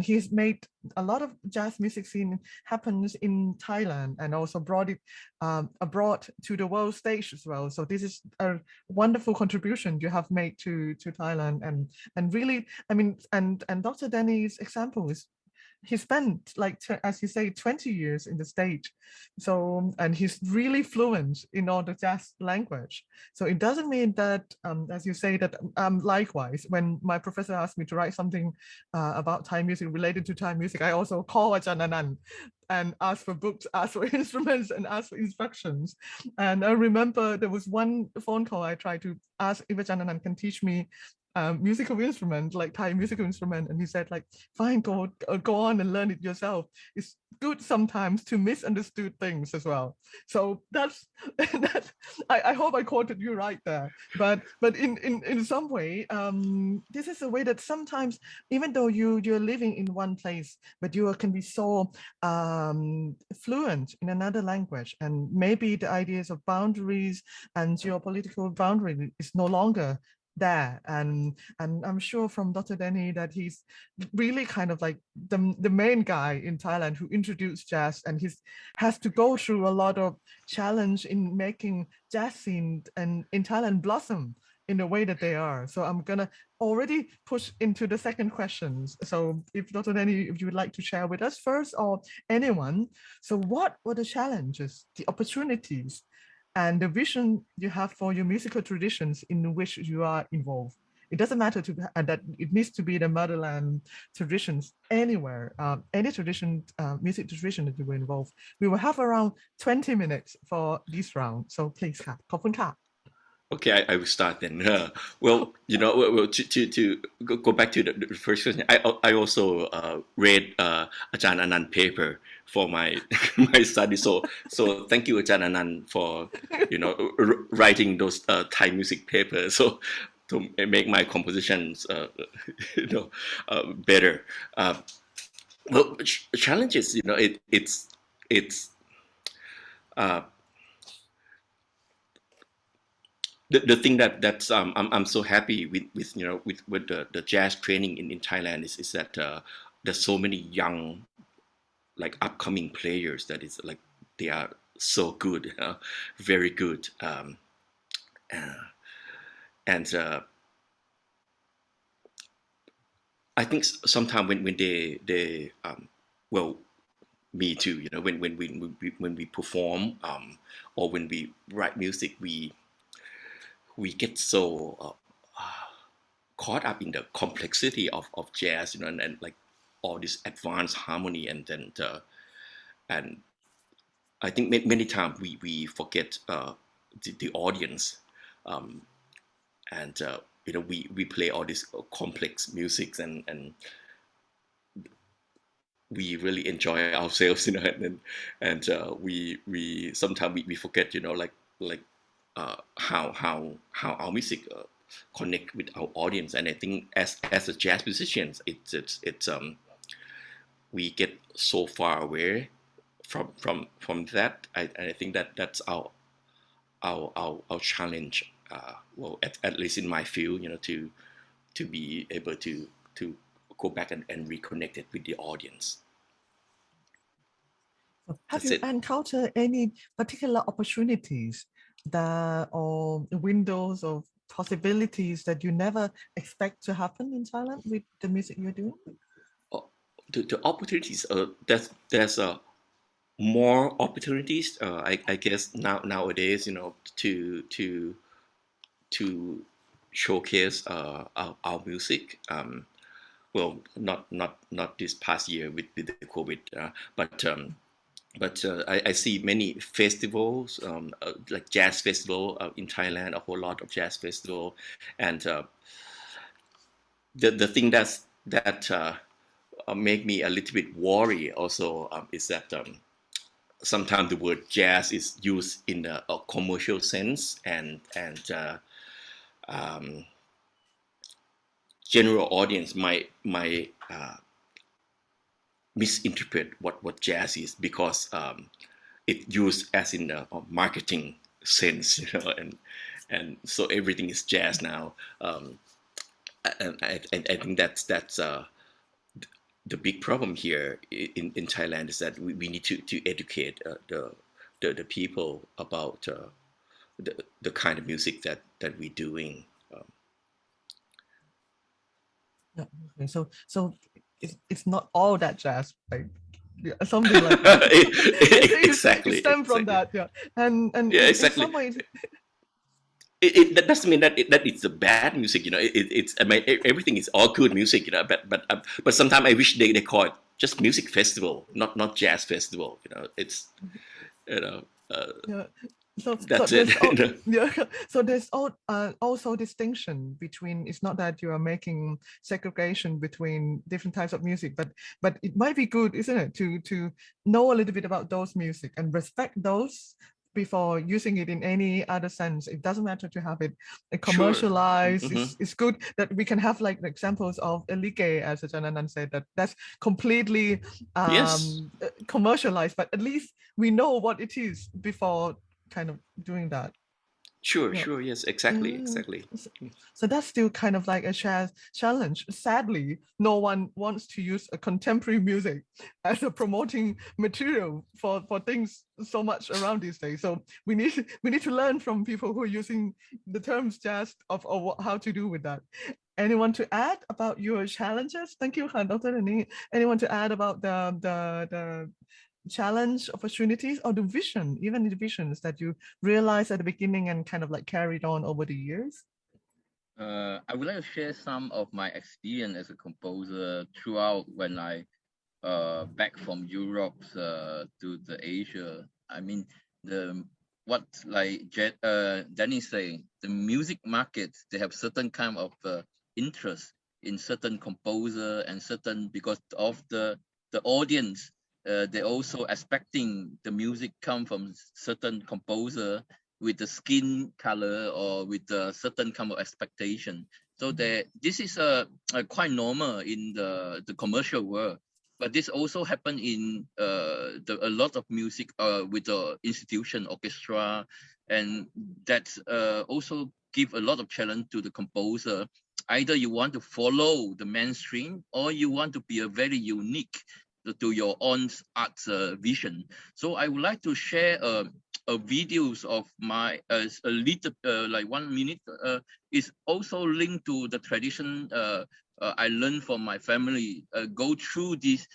he's made a lot of jazz music scene happens in Thailand and also brought it abroad to the world stage as well. So this is a wonderful contribution you have made to Thailand, and really, I mean, and Dr. Danny's example is he spent like as you say 20 years in the stage, so and he's really fluent in all the jazz language. So it doesn't mean that as you say that likewise when my professor asked me to write something about Thai music related to Thai music, I also call Ajahn Anand and ask for books, ask for instruments, and ask for instructions. And I remember there was one phone call I tried to ask if Ajahn Anand can teach me musical instrument, like Thai musical instrument, and he said like, fine, go on and learn it yourself. It's good sometimes to misunderstood things as well. So that's I hope I quoted you right there. But in some way, this is a way that sometimes even though you're living in one place, but you can be so fluent in another language, and maybe the ideas of boundaries and geopolitical boundary is no longer there, and I'm sure from Dr. Denny that he's really kind of like the main guy in Thailand who introduced jazz, and he's has to go through a lot of challenge in making jazz scene and in Thailand blossom in the way that they are. So I'm gonna already push into the second questions. So if Dr. Denny, if you would like to share with us first, or anyone, so what were the challenges, the opportunities, and the vision you have for your musical traditions in which you are involved? It doesn't matter that it needs to be the motherland traditions anywhere, any tradition, music tradition that you were involved. We will have around 20 minutes for this round. So please, ค่ะ ขอบคุณค่ะ Okay, I will start then. Well, to go back to the first question, I also read Ajahn Anand paper for my my study. So thank you, Ajahn Anand, for writing those Thai music papers. So to make my compositions better. Well, challenges, it's the thing that's I'm so happy with the jazz training in Thailand is that there's so many young, like, upcoming players that is like they are so good, very good, and I think sometimes when they well, me too, when we perform or when we write music, we get so caught up in the complexity of jazz, and like all this advanced harmony, and then and I think many times we forget the audience, and we play all this complex music, and we really enjoy ourselves, and we sometimes we forget, like how our music connect with our audience. And I think as a jazz musicians, it's we get so far away from that. I think that's our challenge. Well, at least in my field, to be able to go back and reconnect it with the audience. Have you encountered any particular opportunities or windows of possibilities that you never expect to happen in Thailand with the music you're doing? The opportunities, there's more opportunities, I guess nowadays, to showcase our music. Well, not this past year with the COVID, but I see many festivals, like jazz festival in Thailand, a whole lot of jazz festival, and the thing that make me a little bit worried also is that sometimes the word jazz is used in a commercial sense, and general audience might misinterpret what jazz is, because it's used as in a marketing sense, and so everything is jazz now. And I think that's the big problem here in Thailand, is that we need to educate the people about the kind of music that we're doing. Yeah. Okay. So it's not all that jazz, like something like that. Exactly. It stemmed from that, yeah. And yeah, in exactly. some ways, that doesn't mean that it's a bad music, you know. It's I mean, everything is all good music, you know. But sometimes I wish they call it just music festival, not jazz festival. You know, it's you know. Yeah. So That's there's it. yeah. So there's also distinction between. It's not that you are making segregation between different types of music, but it might be good, isn't it, to know a little bit about those music and respect those before using it in any other sense. It doesn't matter to have it commercialized. Sure. It's good that we can have like examples of Elige, as Ajahn said, that's completely Yes. commercialized, but at least we know what it is before kind of doing that. Sure, Yeah. sure. Yes, exactly. So that's still kind of like a challenge. Sadly, no one wants to use a contemporary music as a promoting material for things so much around these days. So we need to learn from people who are using the terms jazz of how to do with that. Anyone to add about your challenges? Thank you, Dr. Rani. Anyone to add about the challenge, opportunities, or the vision, even the visions that you realized at the beginning and kind of like carried on over the years? I would like to share some of my experience as a composer throughout when I back from Europe to the Asia. I mean, what like Danny say, the music markets, they have certain kind of interest in certain composer and certain, because of the audience. They also expecting the music come from certain composer with the skin color or with a certain kind of expectation. So this is quite normal in the commercial world, but this also happen in a lot of music with the institution orchestra, and that also give a lot of challenge to the composer. Either you want to follow the mainstream, or you want to be a very unique to your own art vision. So I would like to share videos of my a little like 1 minute is also linked to the tradition I learned from my family. Go through this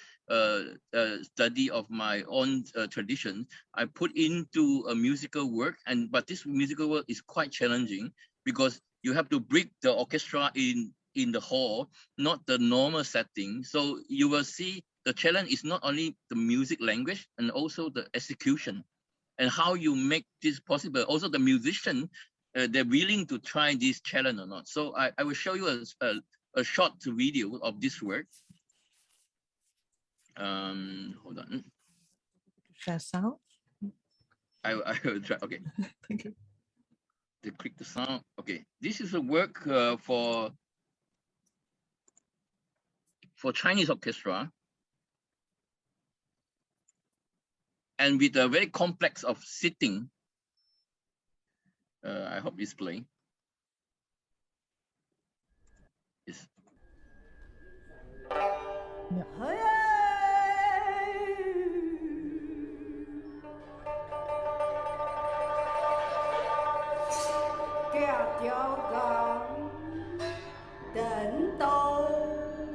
study of my own tradition. I put into a musical work, but this musical work is quite challenging because you have to bring the orchestra in the hall, not the normal setting. So you will see the challenge is not only the music language, and also the execution and how you make this possible. Also the musician, they're willing to try this challenge or not. So I will show you a short video of this work. Hold on. Share sound? I will try, okay. Thank you. They click the sound. Okay, this is a work for Chinese orchestra, and with a very complex of sitting. I hope it's playing. Yes. Yeah. Đến đâu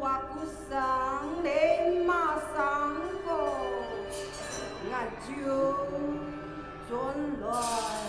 aku sang lên mà sang cô ngà chiều trốn loài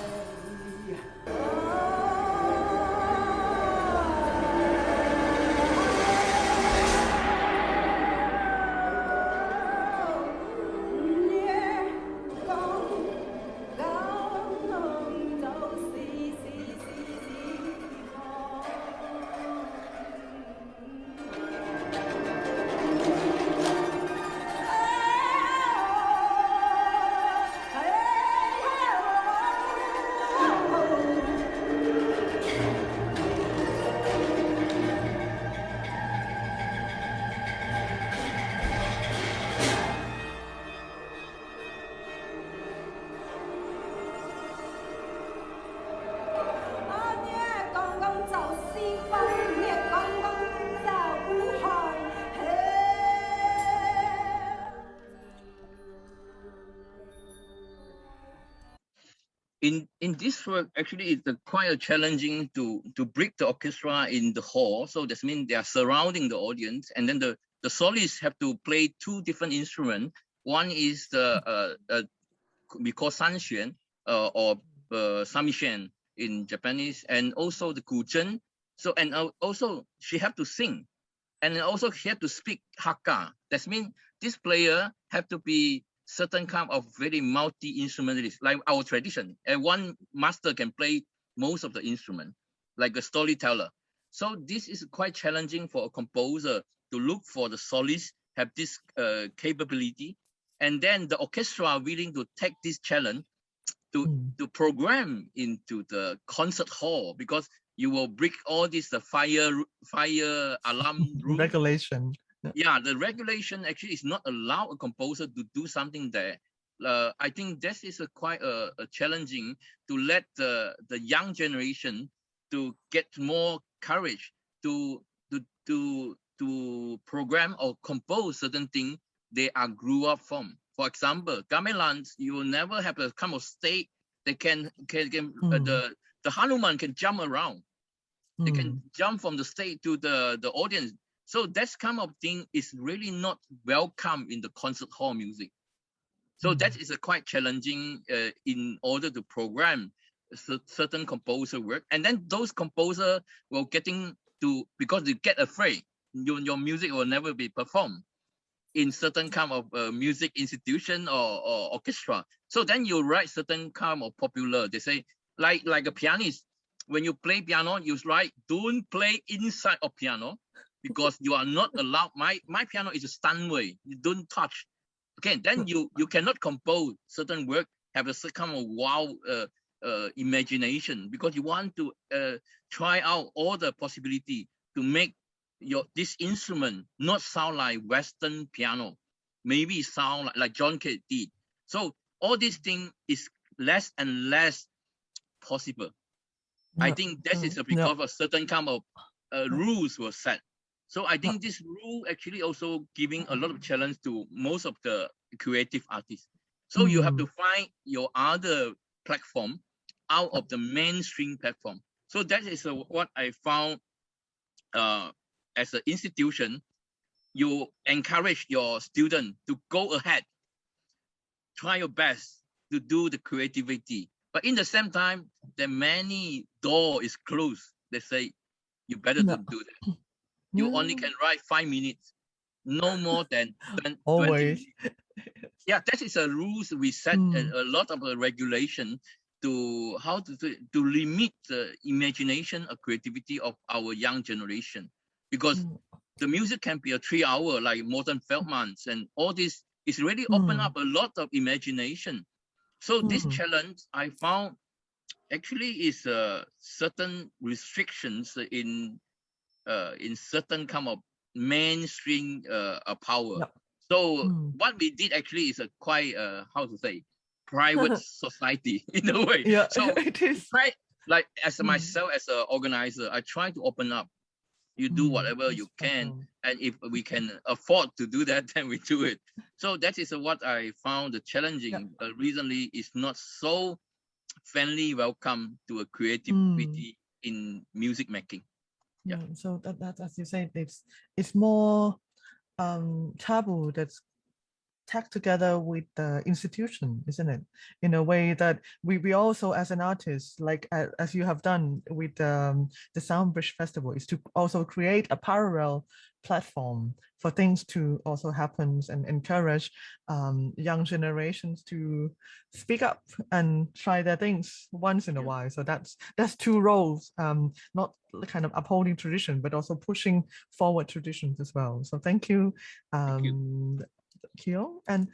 in this work, actually, it's quite challenging to break the orchestra in the hall. So that means they are surrounding the audience, and then the solists have to play two different instruments. One is the we call sanxuan or samisen in Japanese, and also the guzheng. So and also she have to sing, and also he have to speak Hakka. That means this player have to be certain kind of very multi-instrumentalist, like our tradition. And one master can play most of the instrument, like a storyteller. So this is quite challenging for a composer to look for the soloist have this capability, and then the orchestra willing to take this challenge to program into the concert hall, because you will break all this the fire alarm rules. Regulation. Yeah, the regulation actually is not allow a composer to do something there. I think this is quite a challenging to let the young generation to get more courage to program or compose certain things they are grew up from. For example, gamelans, you will never have a kind of state they can the Hanuman can jump around. They can jump from the stage to the audience. So that kind of thing is really not welcome in the concert hall music. So that is quite challenging in order to program certain composer work. And then those composers will getting to, because they get afraid, your music will never be performed in certain kind of music institution or orchestra. So then you write certain kind of popular, they say, like a pianist, when you play piano, you write, don't play inside of piano, because you are not allowed. My piano is a Steinway. You don't touch. Okay, then you cannot compose certain work, have a certain kind of wow imagination, because you want to try out all the possibility to make this instrument not sound like Western piano, maybe sound like John Cage did. So all these things is less and less possible. I think this is because of a certain kind of rules were set. So I think this rule actually also giving a lot of challenge to most of the creative artists. So you have to find your other platform out of the mainstream platform. So that is what I found as an institution. You encourage your student to go ahead, try your best to do the creativity. But in the same time, the many door is closed. They say, you better don't do that. You only can write 5 minutes, no more than 20 Always. minutes. Yeah, that is a rules we set a lot of regulation to how to limit the imagination or creativity of our young generation. Because the music can be a 3 hour, like Morton Feldman's, and all this is really open up a lot of imagination. So this challenge I found actually is certain restrictions in certain kind of mainstream power. So what we did actually is a quite how to say, private society in a way. Yeah, so it is. Right, like as myself as an organizer, I try to open up. You do whatever you can, and if we can afford to do that, then we do it. So that is what I found the challenging recently is not so friendly welcome to a creativity in music making. Yeah. So that as you say, it's more taboo that's tagged together with the institution, isn't it? In a way that we also, as an artist, like as you have done with the Soundbridge Festival, is to also create a parallel platform for things to also happen and encourage young generations to speak up and try their things once in a while. So that's two roles, not kind of upholding tradition, but also pushing forward traditions as well. So thank you. Kyo, and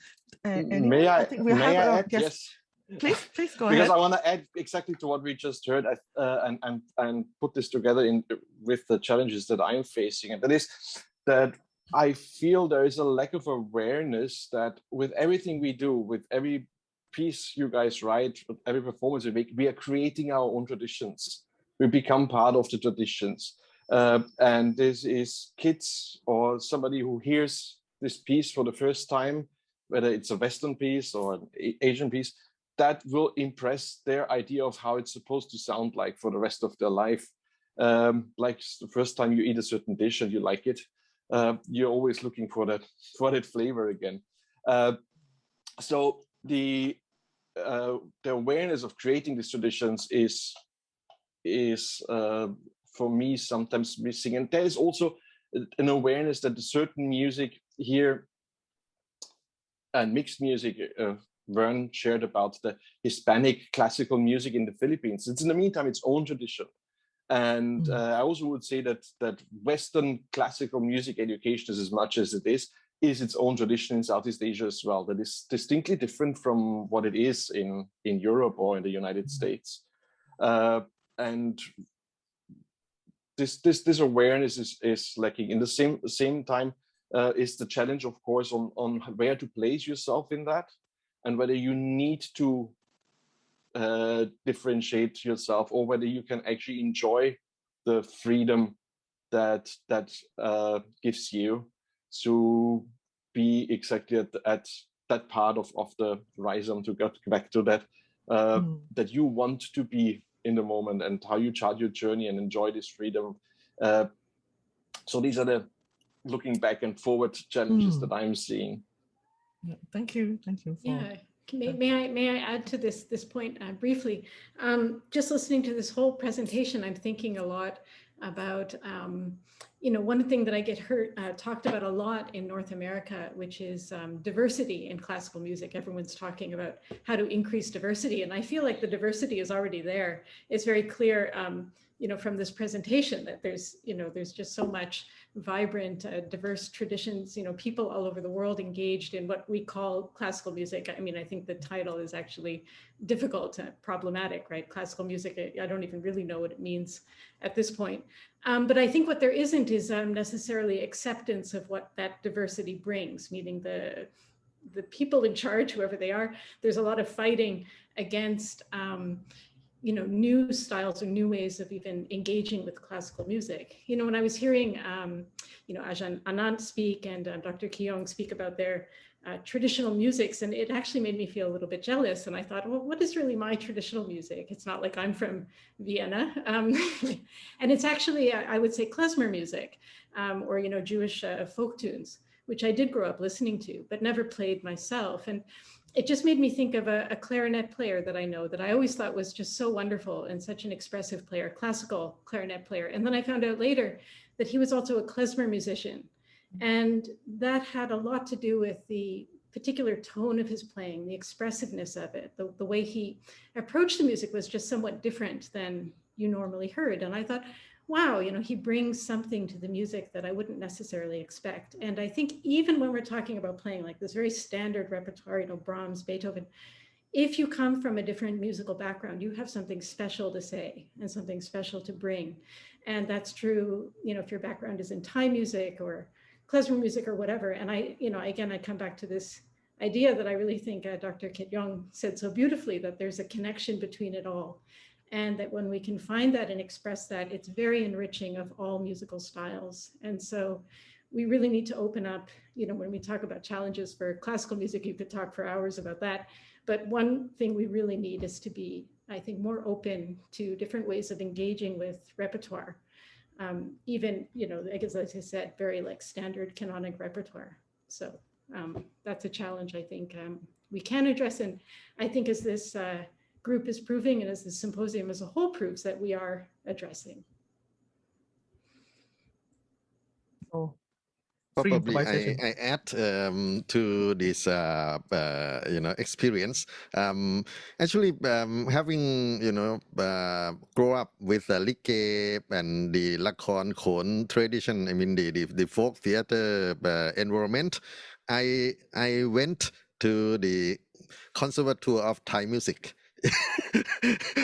may I add? Yes. Please go because ahead. I want to add exactly to what we just heard and put this together with the challenges that I'm facing, and that is that I feel there is a lack of awareness that with everything we do, with every piece you guys write, with every performance we make, we are creating our own traditions. We become part of the traditions, and this is kids or somebody who hears this piece for the first time, whether it's a Western piece or an Asian piece, that will impress their idea of how it's supposed to sound like for the rest of their life. Like the first time you eat a certain dish and you like it, you're always looking for that flavor again. So the awareness of creating these traditions is for me sometimes missing, and there is also an awareness that a certain music here and mixed music. Vern shared about the Hispanic classical music in the Philippines. It's in the meantime its own tradition. And I also would say that Western classical music education, as much as it is its own tradition in Southeast Asia as well, that is distinctly different from what it is in Europe or in the United States. And this awareness is lacking. In the same time, is the challenge, of course, on where to place yourself in that, and whether you need to differentiate yourself, or whether you can actually enjoy the freedom that gives you to be exactly at that part of the rhizome, to get back to that that you want to be in the moment, and how you chart your journey and enjoy this freedom. So these are the looking back and forward challenges that I'm seeing. Yeah, thank you for, yeah. May I add to this point briefly? Just listening to this whole presentation, I'm thinking a lot about one thing that I get talked about a lot in North America, which is diversity in classical music. Everyone's talking about how to increase diversity, and I feel like the diversity is already there. It's very clear, from this presentation, that there's just so much vibrant, diverse traditions, people all over the world engaged in what we call classical music. I mean, I think the title is actually difficult, problematic, right? Classical music, I don't even really know what it means at this point. But I think what there isn't is necessarily acceptance of what that diversity brings, meaning the people in charge, whoever they are. There's a lot of fighting against new styles or new ways of even engaging with classical music. When I was hearing, Ajahn Anand speak and Dr. Keong speak about their traditional musics, and it actually made me feel a little bit jealous. And I thought, well, what is really my traditional music? It's not like I'm from Vienna. And it's actually, I would say, klezmer music, or, Jewish folk tunes, which I did grow up listening to, but never played myself. And it just made me think of a clarinet player that I know that I always thought was just so wonderful and such an expressive player, classical clarinet player. And then I found out later that he was also a klezmer musician. And that had a lot to do with the particular tone of his playing, the expressiveness of it, the way he approached the music was just somewhat different than you normally heard. And I thought, wow, he brings something to the music that I wouldn't necessarily expect. And I think even when we're talking about playing like this very standard repertoire, Brahms, Beethoven, if you come from a different musical background, you have something special to say and something special to bring. And that's true, if your background is in Thai music or klezmer music or whatever. And again, I come back to this idea that I really think Dr. Kit Yong said so beautifully, that there's a connection between it all. And that when we can find that and express that, it's very enriching of all musical styles. And so we really need to open up, when we talk about challenges for classical music, you could talk for hours about that. But one thing we really need is to be, I think, more open to different ways of engaging with repertoire. Even, I guess, as I said, very like standard canonic repertoire. So that's a challenge I think we can address. And I think as this group is proving, and as the symposium as a whole proves, that we are addressing. Oh, Probably I add to this experience. Actually, having grow up with the Likke and the Lakhon Khon tradition, I mean the folk theater environment, I went to the Conservatoire of Thai Music.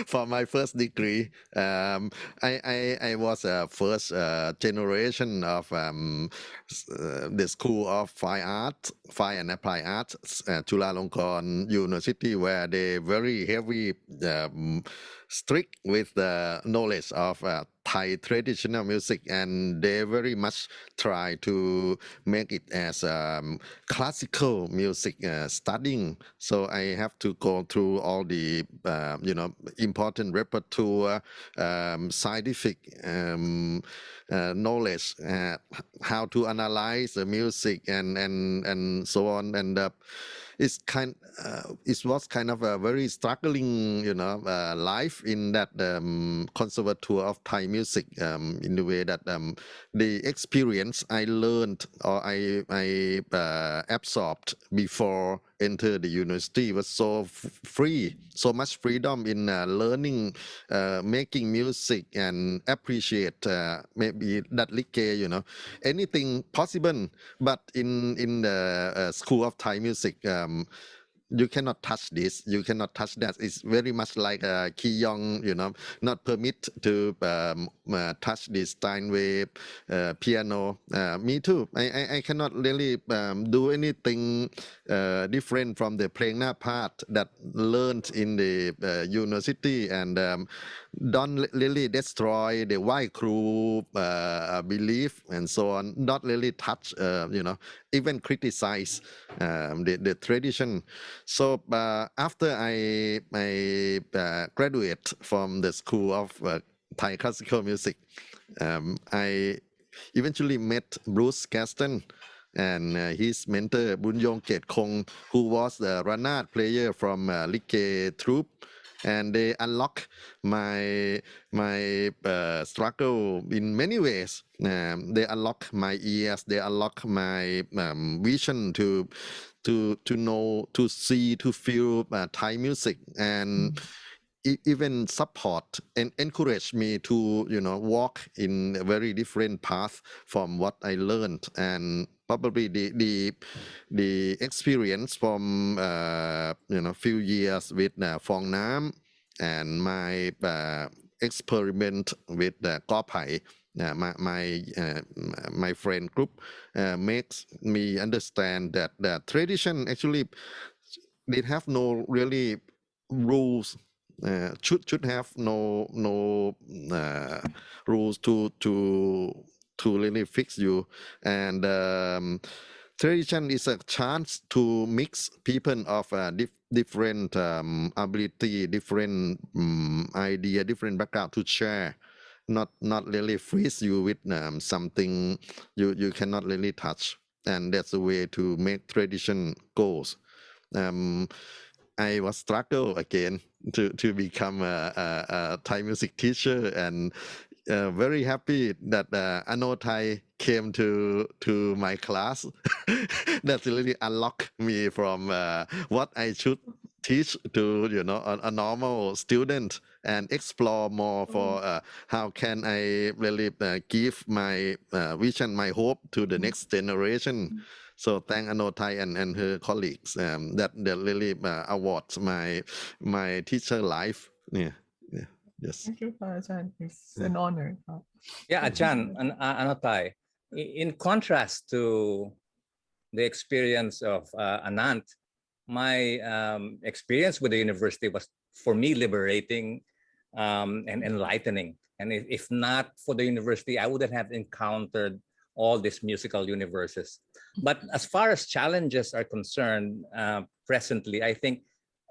For my first degree, I was a first generation of the School of Fine and Applied Arts, Chulalongkorn University, where they very heavy strict with the knowledge of Thai traditional music, and they very much try to make it as classical music studying. So I have to go through all the important repertoire, scientific knowledge, how to analyze the music, and so on. And it was kind of a very struggling life in that conservatoire of Thai music, in the way that the experience I learned or I absorbed before enter the university was so free, so much freedom in learning, making music, and appreciate maybe that like anything possible. But in the school of Thai music, you cannot touch this, you cannot touch that. It's very much like Keyong, not permit to touch the Steinway piano. Me too. I cannot really do anything different from the playingหน้า part that learned in the university, and don't really destroy the white crew belief and so on. Not really touch, even criticize the tradition. So after I graduate from the school of Thai classical music, I eventually met Bruce Gaston and his mentor Bunyong Ket Kong, who was the Ranat player from Like troupe, and they unlock my struggle in many ways. They unlock my ears, they unlock my vision to know, to see, to feel Thai music, and even support and encourage me to walk in a very different path from what I learned. And probably the experience from few years with Fong Nam and my experiment with Ko Pai, my friend group, makes me understand that the tradition actually they have no really rules. Should have no rules to really fix you. And tradition is a chance to mix people of different ability, different idea, different background to share. Not really freeze you with something you cannot really touch. And that's the way to make tradition goes. I was struggle again to become a Thai music teacher, and very happy that Anotai came to my class. That really unlocked me from what I should teach to a normal student, and explore more for how can I really give my vision, my hope to the next generation. So thank Anotai and her colleagues that really awards my teacher life. Yeah. Yes. Thank you, Ajahn. It's an honor. Yeah, Ajahn and Anotai, in contrast to the experience of Anant, my experience with the university was, for me, liberating and enlightening. And if not for the university, I wouldn't have encountered all these musical universes. But as far as challenges are concerned, presently, I think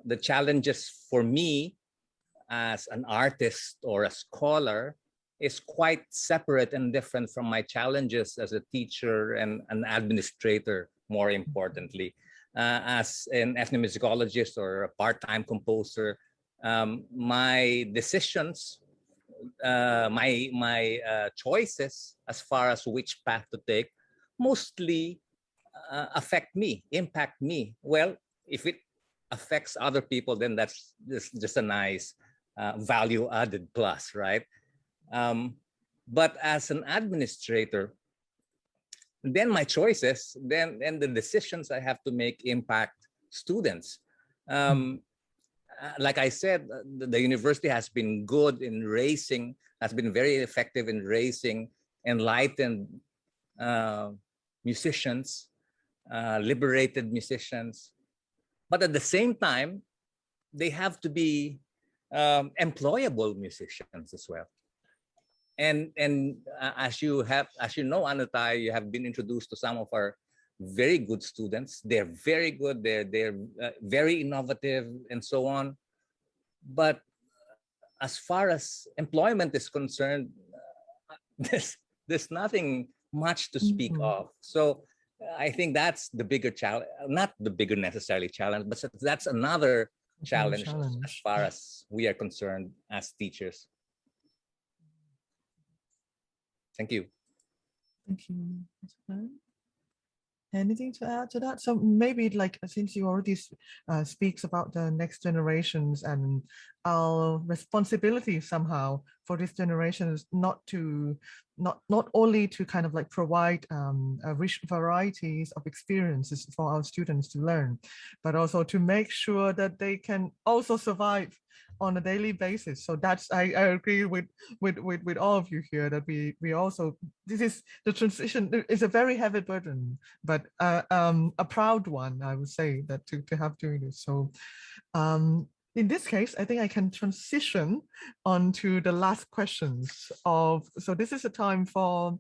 the challenges for me as an artist or a scholar is quite separate and different from my challenges as a teacher and an administrator, more importantly. As an ethnomusicologist or a part-time composer, my decisions, my choices as far as which path to take mostly affect me, impact me. Well, if it affects other people, then that's just a nice value added plus, right? But as an administrator, then my choices, then the decisions I have to make impact students. Like I said, the university has been good in raising, has been very effective in raising enlightened musicians, liberated musicians. But at the same time, they have to be employable musicians as well. And as you know, Anutai, you have been introduced to some of our very good students. They're very good. They're very innovative and so on. But as far as employment is concerned, there's nothing much to speak of. So I think that's the bigger challenge, not the bigger necessarily challenge, but that's another challenge as far as we are concerned as teachers. Thank you. Thank you. Anything to add to that? So maybe like since you already speaks about the next generations and our responsibility somehow for this generation is not only to kind of like provide a rich varieties of experiences for our students to learn, but also to make sure that they can also survive on a daily basis. So that's I agree with all of you here that we also, this is the transition is a very heavy burden, but a proud one, I would say, that to have doing this. So in this case, I think I can transition on to the last questions of, so this is a time for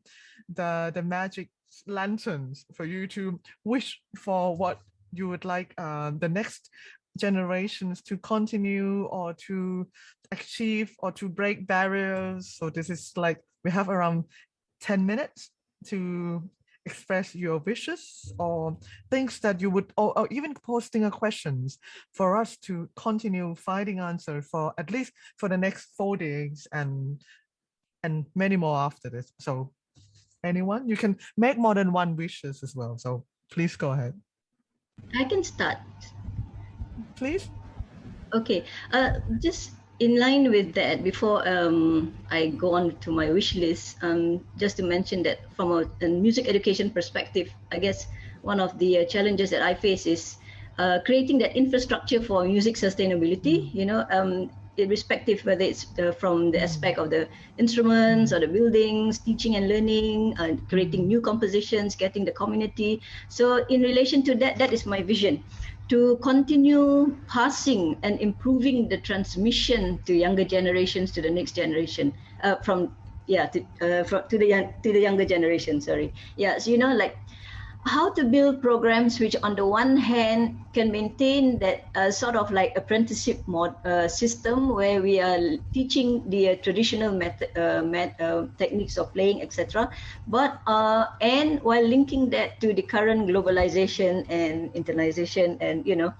the magic lanterns for you to wish for what you would like the next generations to continue or to achieve or to break barriers. So this is like, we have around 10 minutes to express your wishes or things that you would, or even posting a questions for us to continue finding answers for at least for the next 4 days and many more after this. So anyone, you can make more than one wishes as well. So please go ahead. I can start. Please. Okay, just in line with that, before I go on to my wish list, just to mention that from a music education perspective, I guess one of the challenges that I face is creating that infrastructure for music sustainability, you know, irrespective whether it's from the aspect of the instruments or the buildings, teaching and learning, creating new compositions, getting the community. So in relation to that, that is my vision, to continue passing and improving the transmission to younger generations, to the next generation, to the younger generation. Sorry, yeah. So you know, like how to build programs which, on the one hand, can maintain that sort of like apprenticeship system where we are teaching the traditional techniques of playing, etc. But and while linking that to the current globalization and internalization, and you know,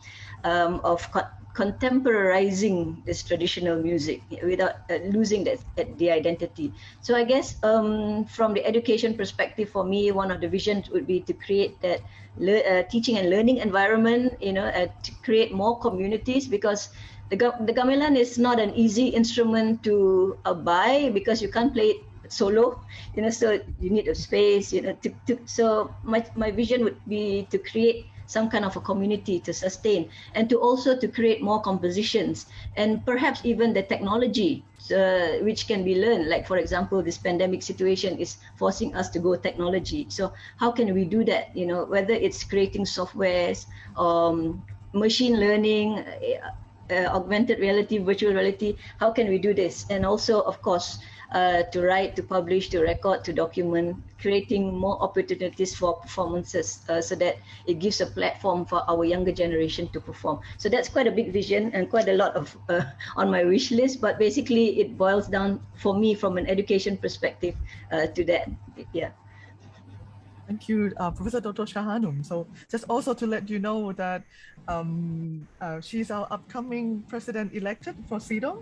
of contemporizing this traditional music without losing the identity. So I guess from the education perspective, for me, one of the visions would be to create that teaching and learning environment, you know, to create more communities, because the gamelan is not an easy instrument to buy, because you can't play it solo, you know, so you need a space, you know, so my vision would be to create some kind of a community to sustain, and to also to create more compositions, and perhaps even the technology which can be learned. Like, for example, this pandemic situation is forcing us to go technology. So how can we do that? You know, whether it's creating softwares, machine learning, augmented reality, virtual reality, how can we do this? And also, of course, to write, to publish, to record, to document, creating more opportunities for performances so that it gives a platform for our younger generation to perform. So that's quite a big vision and quite a lot of on my wish list, but basically it boils down for me from an education perspective to that. Yeah. Thank you, Professor Dr. Shahanum. So just also to let you know that she's our upcoming president-elected for CEDAW.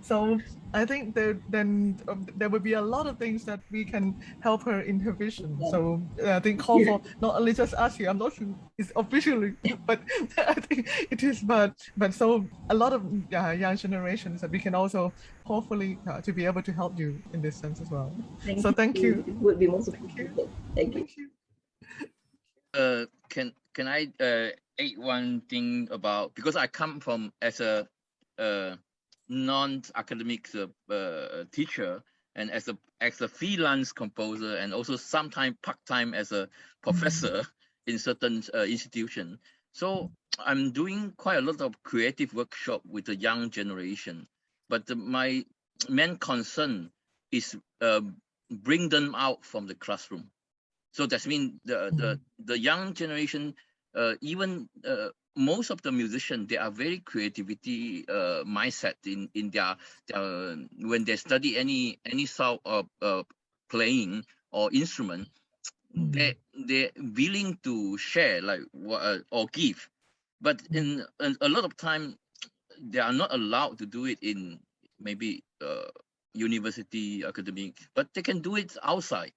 So I think there will be a lot of things that we can help her in her vision. So I think call for not only just us here, I'm not sure it's officially, but I think it is, but so a lot of young generations that we can also hopefully to be able to help you in this sense as well. Thank you. It would be most appreciated. Thank you. Can I add one thing about, because I come from as a non-academic teacher, and as a freelance composer, and also sometimes part-time as a professor in certain institution. So I'm doing quite a lot of creative workshop with the young generation. but my main concern is bring them out from the classroom. So that means the young generation, even most of the musicians, they are very creativity mindset in their when they study any sort of playing or instrument, they're willing to share like or give, but in a lot of time they are not allowed to do it in maybe university academic, but they can do it outside.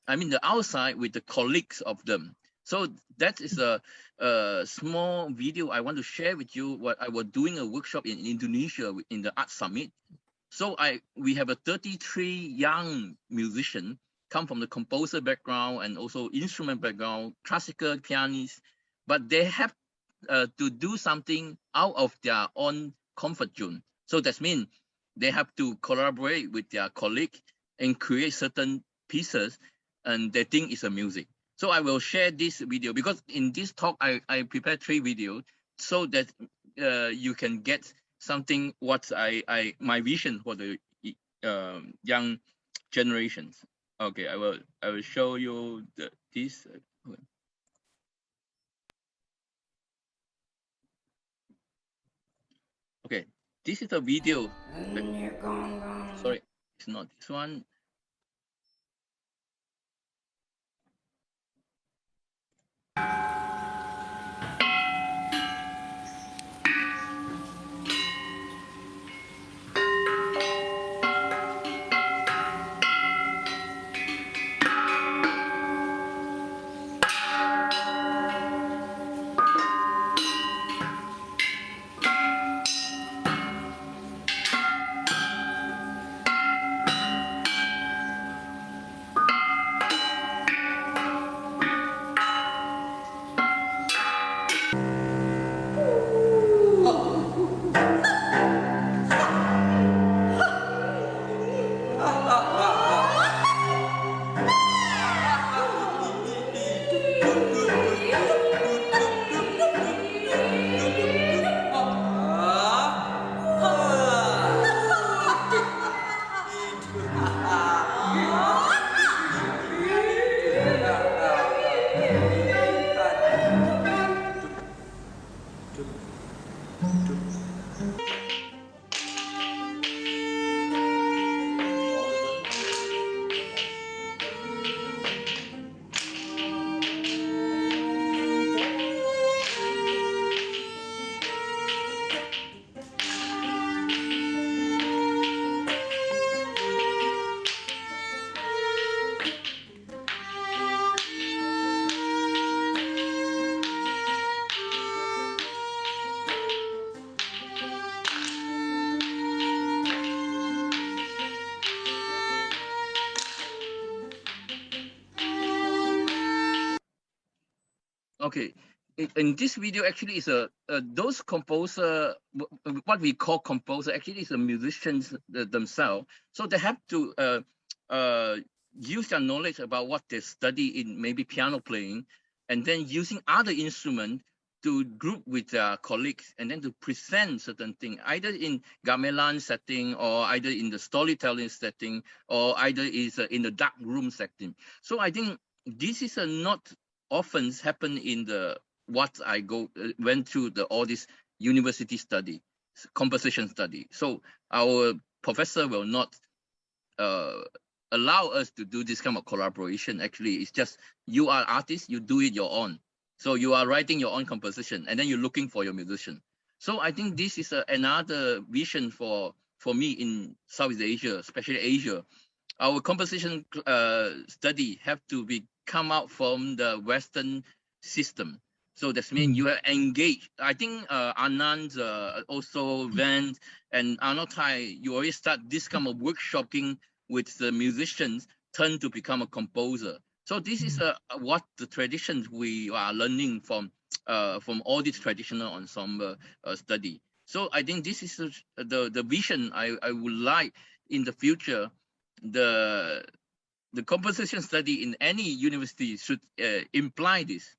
I mean, the outside with the colleagues of them. So that is a small video I want to share with you. What I was doing a workshop in Indonesia in the Art Summit. So we have a 33 young musicians come from the composer background and also instrument background, classical pianists, but they have to do something out of their own comfort zone. So that means they have to collaborate with their colleague and create certain pieces, and they think it's a music. So I will share this video because in this talk I prepared 3 videos so that you can get something what my vision for the young generations. Okay, I will show you this. Okay, this is a video. Sorry, it's not this one. Okay, in this video actually is those composer, what we call composer, actually is the musicians themselves. So they have to use their knowledge about what they study in maybe piano playing, and then using other instruments to group with their colleagues and then to present certain things, either in gamelan setting or either in the storytelling setting or either is in the dark room setting. So I think this is not often happen in the what I went through all this university study, composition study. So our professor will not allow us to do this kind of collaboration. Actually, it's just you are artist, you do it your own. So you are writing your own composition and then you're looking for your musician. So I think this is another vision for me in Southeast Asia, especially Asia. Our composition study have to come out from the Western system. So that means you are engaged. I think Anand, also Vance and Anotai, you already start this kind of workshopping with the musicians, turn to become a composer. So this is what the traditions we are learning from all this traditional ensemble study. So I think this is the vision I would like in the future. The composition study in any university should imply this.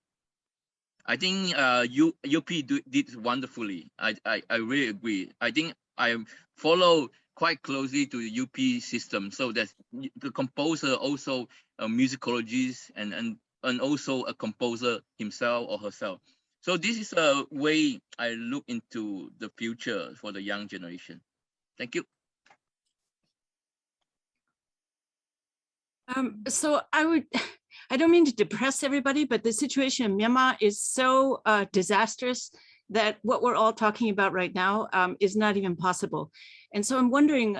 I think UP did wonderfully. I really agree. I think I follow quite closely to the UP system. So that the composer also a musicologist and also a composer himself or herself. So this is a way I look into the future for the young generation. Thank you. So I don't mean to depress everybody, but the situation in Myanmar is so disastrous that what we're all talking about right now is not even possible. And so I'm wondering,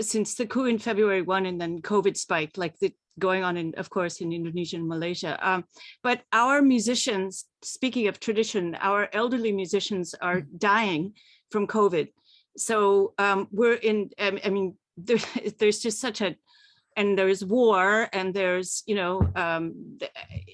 since the coup in February 1 and then COVID spiked, like going on in, of course, in Indonesia and Malaysia, but our musicians, speaking of tradition, our elderly musicians are dying from COVID. So we're in, I mean, there's just such a, and there's war, and there's, you know,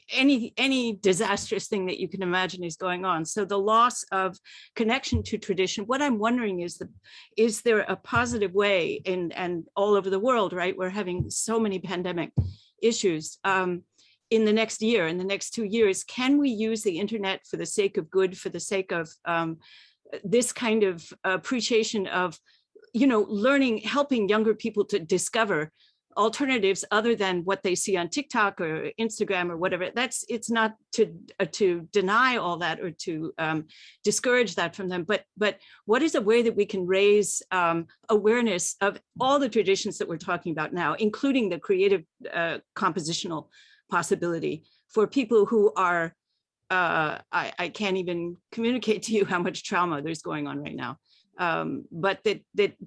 any disastrous thing that you can imagine is going on. So the loss of connection to tradition, what I'm wondering is there a positive way and all over the world, right? We're having so many pandemic issues. In the next year, in the next 2 years, can we use the internet for the sake of good, for the sake of this kind of appreciation of, you know, learning, helping younger people to discover alternatives other than what they see on TikTok or Instagram or whatever? It's not to deny all that or to discourage that from them, but what is a way that we can raise awareness of all the traditions that we're talking about now, including the creative compositional possibility for people who are, I can't even communicate to you how much trauma there's going on right now. But that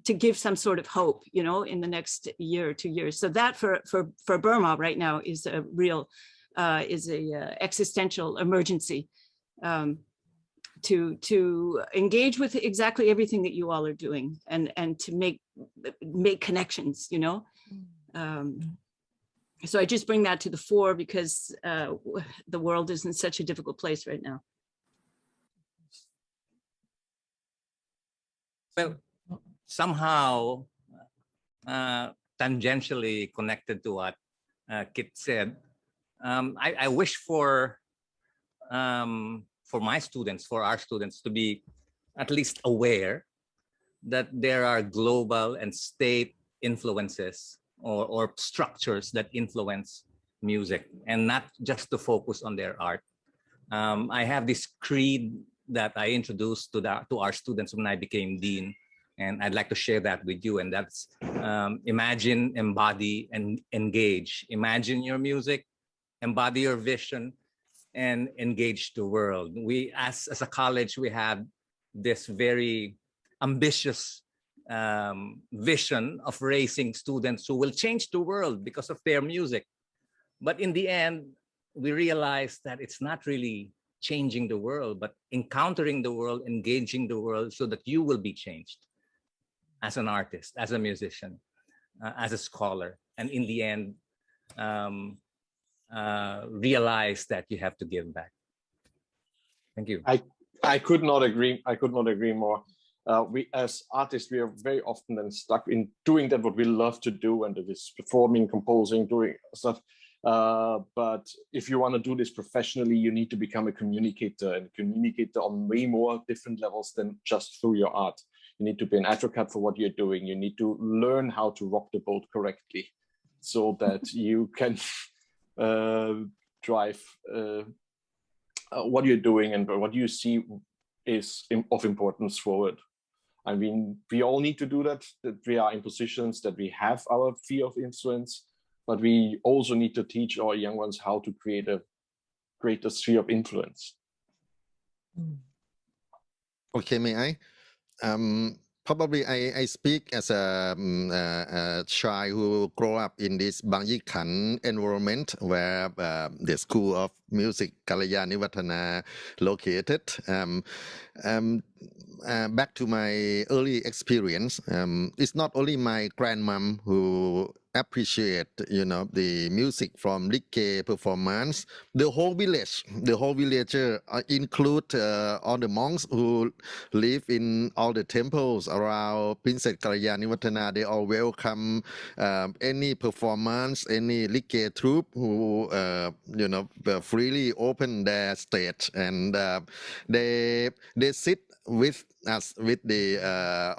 to give some sort of hope, you know, in the next year or 2 years. So that for Burma right now is a real, existential emergency, to engage with exactly everything that you all are doing and to make connections, you know. So I just bring that to the fore because the world is in such a difficult place right now. Well, somehow tangentially connected to what Kit said, I wish for my students, for our students, to be at least aware that there are global and state influences or structures that influence music, and not just to focus on their art. I have this creed that I introduced to our students when I became dean, and I'd like to share that with you. And that's imagine, embody, and engage. Imagine your music, embody your vision, and engage the world. We, as a college, we have this very ambitious vision of raising students who will change the world because of their music. But in the end, we realize that it's not really changing the world, but encountering the world, engaging the world so that you will be changed as an artist, as a musician, as a scholar. And in the end, realize that you have to give back. Thank you. I could not agree. I could not agree more. We as artists, we are very often then stuck in doing that what we love to do, and it is performing, composing, doing stuff. But if you want to do this professionally, you need to become a communicator, and communicator on way more different levels than just through your art. You need to be an advocate for what you're doing. You need to learn how to rock the boat correctly so that you can drive what you're doing and what you see is of importance forward. I mean, we all need to do that we are in positions that we have our sphere of influence, but we also need to teach our young ones how to create a greater sphere of influence. Okay, may I? Probably I speak as a child who grew up in this Banyi Khan environment where the School of Music Kalayani Vatana located. Back to my early experience, it's not only my grandmom who appreciate, you know, the music from Likke performance. The whole village, the whole villager include all the monks who live in all the temples around Princess Kalyani Vatana. They all welcome any performance, any Likke troupe who you know, freely open their stage, and they sit with us, with the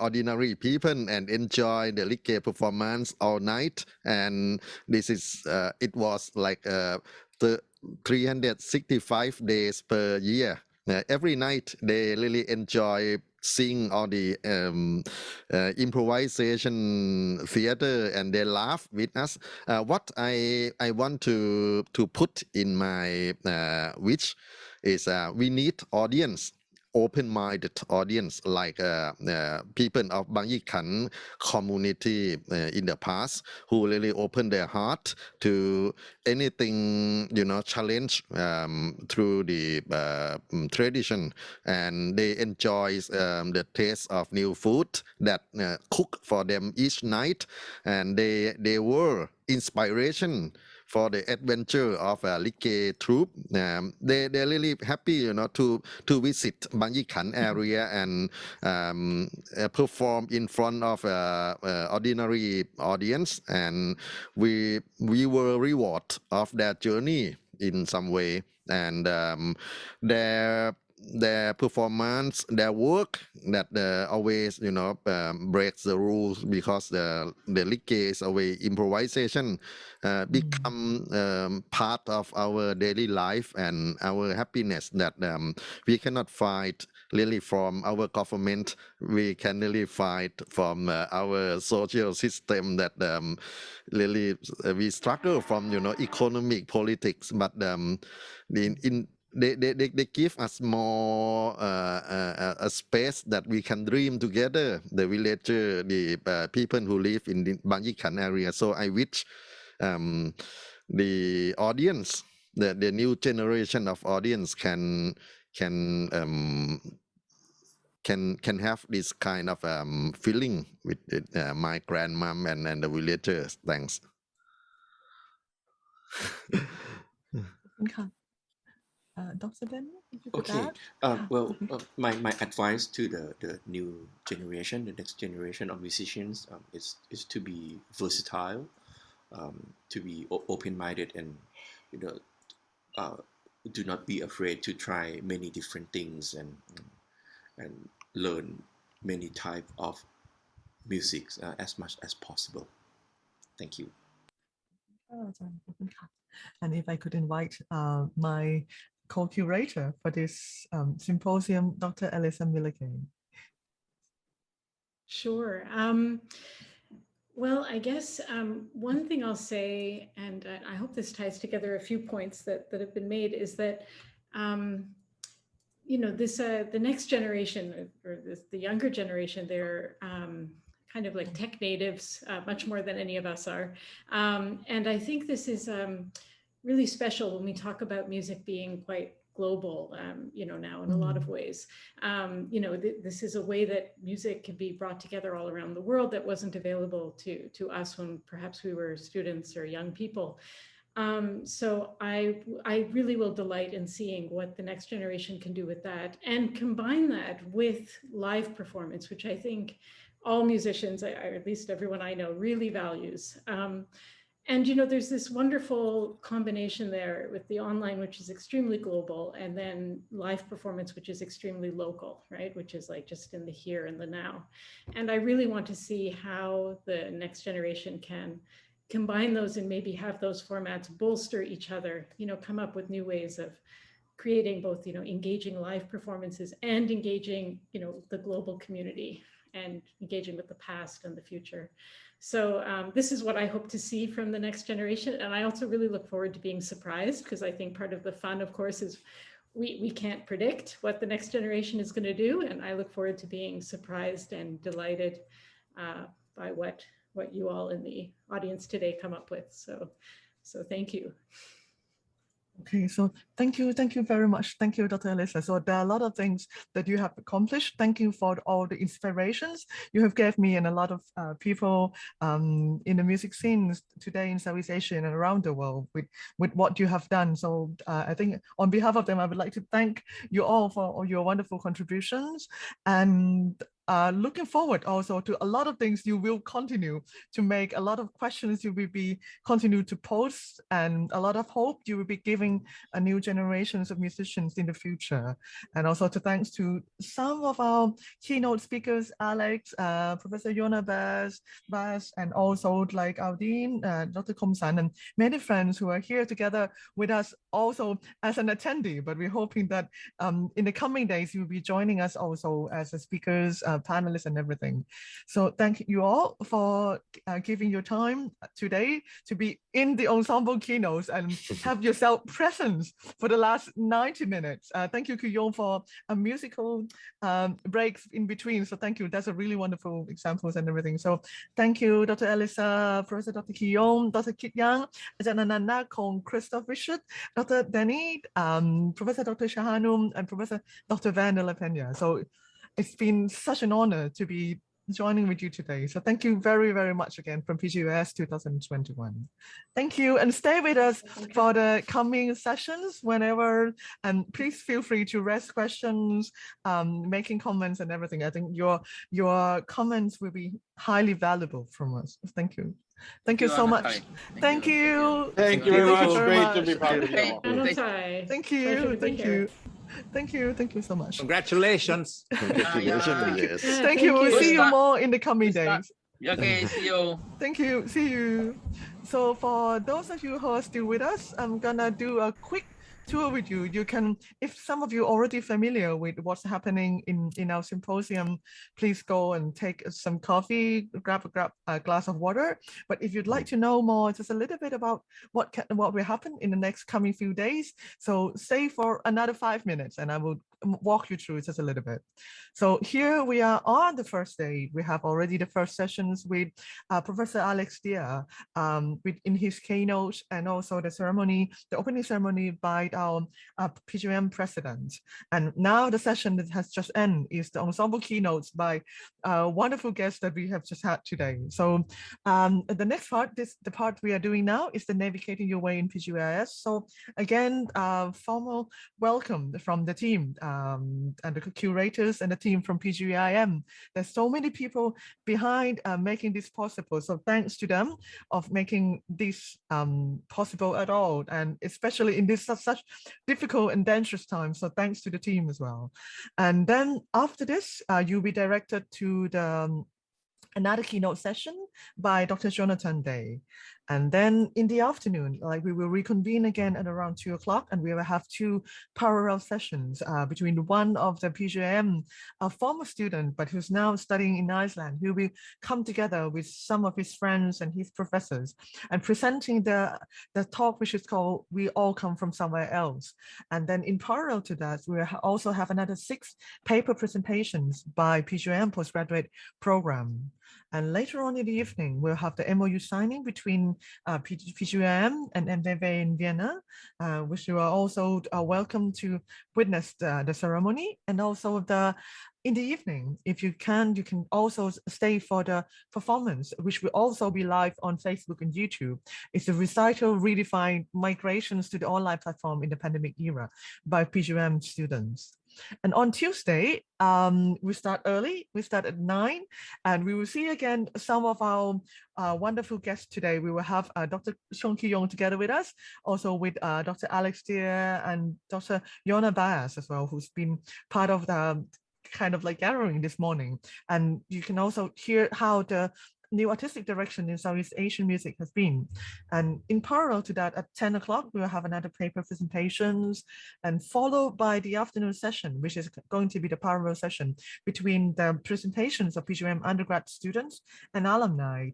ordinary people, and enjoy the Likke performance all night. And this is it was like the 365 days per year. Every night they really enjoy seeing all the improvisation theater, and they laugh with us. What I want to put in my wish is we need audience, open-minded audience, like people of Bang Yi Khan community in the past, who really open their heart to anything, challenge through the tradition, and they enjoy the taste of new food that cook for them each night, and they were inspiration for the adventure of a Likke troupe. They're really happy, to visit Bang Yi Khan area and perform in front of ordinary audience, and we were reward of their journey in some way, and their performance, their work that always breaks the rules, because the Likke is always improvisation, become part of our daily life and our happiness, that we cannot fight really from our government. We can really fight from our social system, that really we struggle from economic politics, but they give us more a space that we can dream together, the villager, the people who live in the Bang Yi Khan area. So I wish the audience, the new generation of audience can have this kind of feeling with my grandmom and the villagers. Thanks. Dr. Daniel, if you could Okay. add? Well, my advice to the new generation, the next generation of musicians, is to be versatile, to be open-minded, and do not be afraid to try many different things, and learn many type of music as much as possible. Thank you. And if I could invite my co-curator for this symposium, Dr. Elisa Milliken. Sure. Well, I guess one thing I'll say, and I hope this ties together a few points that have been made, is that this the next generation, or the younger generation, they're kind of like tech natives, much more than any of us are, and I think this is really special when we talk about music being quite global, now in a lot of ways. This is a way that music can be brought together all around the world that wasn't available to us when perhaps we were students or young people. So I really will delight in seeing what the next generation can do with that, and combine that with live performance, which I think all musicians, or at least everyone I know, really values. And there's this wonderful combination there with the online, which is extremely global, and then live performance, which is extremely local, right? Which is like just in the here and the now. And I really want to see how the next generation can combine those and maybe have those formats bolster each other, come up with new ways of creating both, engaging live performances and engaging, the global community, and engaging with the past and the future. So this is what I hope to see from the next generation. And I also really look forward to being surprised, because I think part of the fun, of course, is we can't predict what the next generation is going to do. And I look forward to being surprised and delighted by what you all in the audience today come up with. So thank you. Okay, so thank you very much. Thank you, Dr. Elisa. So there are a lot of things that you have accomplished. Thank you for all the inspirations you have gave me and a lot of people in the music scenes today in Southeast Asia and around the world with what you have done. So I think on behalf of them, I would like to thank you all for all your wonderful contributions. And looking forward also to a lot of things you will continue to make, a lot of questions you will be continue to post, and a lot of hope you will be giving a new generations of musicians in the future. And also to thanks to some of our keynote speakers, Alex, Professor Yona Bass, and also like our Dean, Dr. Komsan, and many friends who are here together with us also as an attendee, but we're hoping that in the coming days, you'll be joining us also as a speakers, panelists and everything. So thank you all for giving your time today to be in the ensemble keynotes and have yourself presence for the last 90 minutes. Thank you, Kuyong, for a musical breaks in between. So thank you. That's a really wonderful examples and everything. So thank you, Dr. Elisa, Professor Dr. Kuyong, Dr. Kit Yang, Ajahn Ananda, Kong Christoph Richard, Dr. Danny, Professor Dr. Shahanum, and Professor Dr. Van de la Pena. So it's been such an honor to be joining with you today. So thank you very, very much again from PGUS 2021. Thank you, and stay with us for the coming sessions whenever, and please feel free to raise questions, making comments and everything. I think your comments will be highly valuable from us. Thank you. Thank you so much. Thank you. Thank you very much. Great to be part of you all. Thank you. Thank you. Thank you. Thank you so much. Congratulations. Congratulations. Yes. Thank you. We'll see you more in the coming days. Okay, see you. Thank you. See you. So for those of you who are still with us, I'm gonna do a quick tour with you. You can, if some of you already familiar with what's happening in our symposium, please go and take some coffee, grab a glass of water. But if you'd like to know more, just a little bit about what will happen in the next coming few days, so stay for another 5 minutes and I will walk you through just a little bit. So here we are on the first day. We have already the first sessions with Professor Alex Dia in his keynote, and also the ceremony, the opening ceremony by our PGM president. And now the session that has just ended is the ensemble keynotes by wonderful guests that we have just had today. So the next part, the part we are doing now is the navigating your way in PGIS. So again, formal welcome from the team and the curators and the team from PGIM. There's so many people behind making this possible. So thanks to them of making this possible at all, and especially in this such difficult and dangerous time. So thanks to the team as well. And then after this, you'll be directed to another keynote session by Dr. Jonathan Day. And then in the afternoon, we will reconvene again at around 2 o'clock, and we will have 2 parallel sessions between one of the PGM, a former student, but who's now studying in Iceland, who will come together with some of his friends and his professors and presenting the talk, which is called We All Come From Somewhere Else. And then in parallel to that, we will also have another 6 paper presentations by PGM postgraduate program. And later on in the evening, we'll have the MOU signing between PGM and MVV in Vienna, which you are also welcome to witness the ceremony. And also in the evening, if you can also stay for the performance, which will also be live on Facebook and YouTube. It's a recital redefined migrations to the online platform in the pandemic era by PGM students. And on Tuesday, we start early. We start at 9, and we will see again some of our wonderful guests today. We will have Dr. Sean Ki-yong together with us, also with Dr. Alex Deer and Dr. Yona Bass as well, who's been part of the kind of gathering this morning. And you can also hear how the new artistic direction in Southeast Asian music has been. And in parallel to that, at 10 o'clock, we'll have another paper presentations, and followed by the afternoon session, which is going to be the parallel session between the presentations of PGM undergrad students and alumni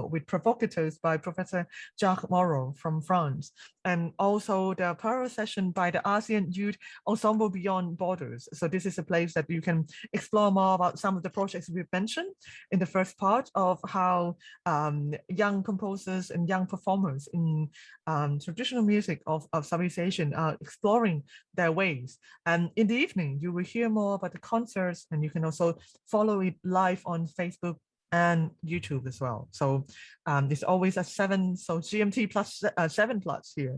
with provocateurs by Professor Jacques Moreau from France, and also the parallel session by the ASEAN Youth Ensemble Beyond Borders. So this is a place that you can explore more about some of the projects we've mentioned in the first part of how young composers and young performers in traditional music of Southeast Asian are exploring their ways. And in the evening, you will hear more about the concerts, and you can also follow it live on Facebook and YouTube as well. So it's always at 7, so GMT plus 7 plus here.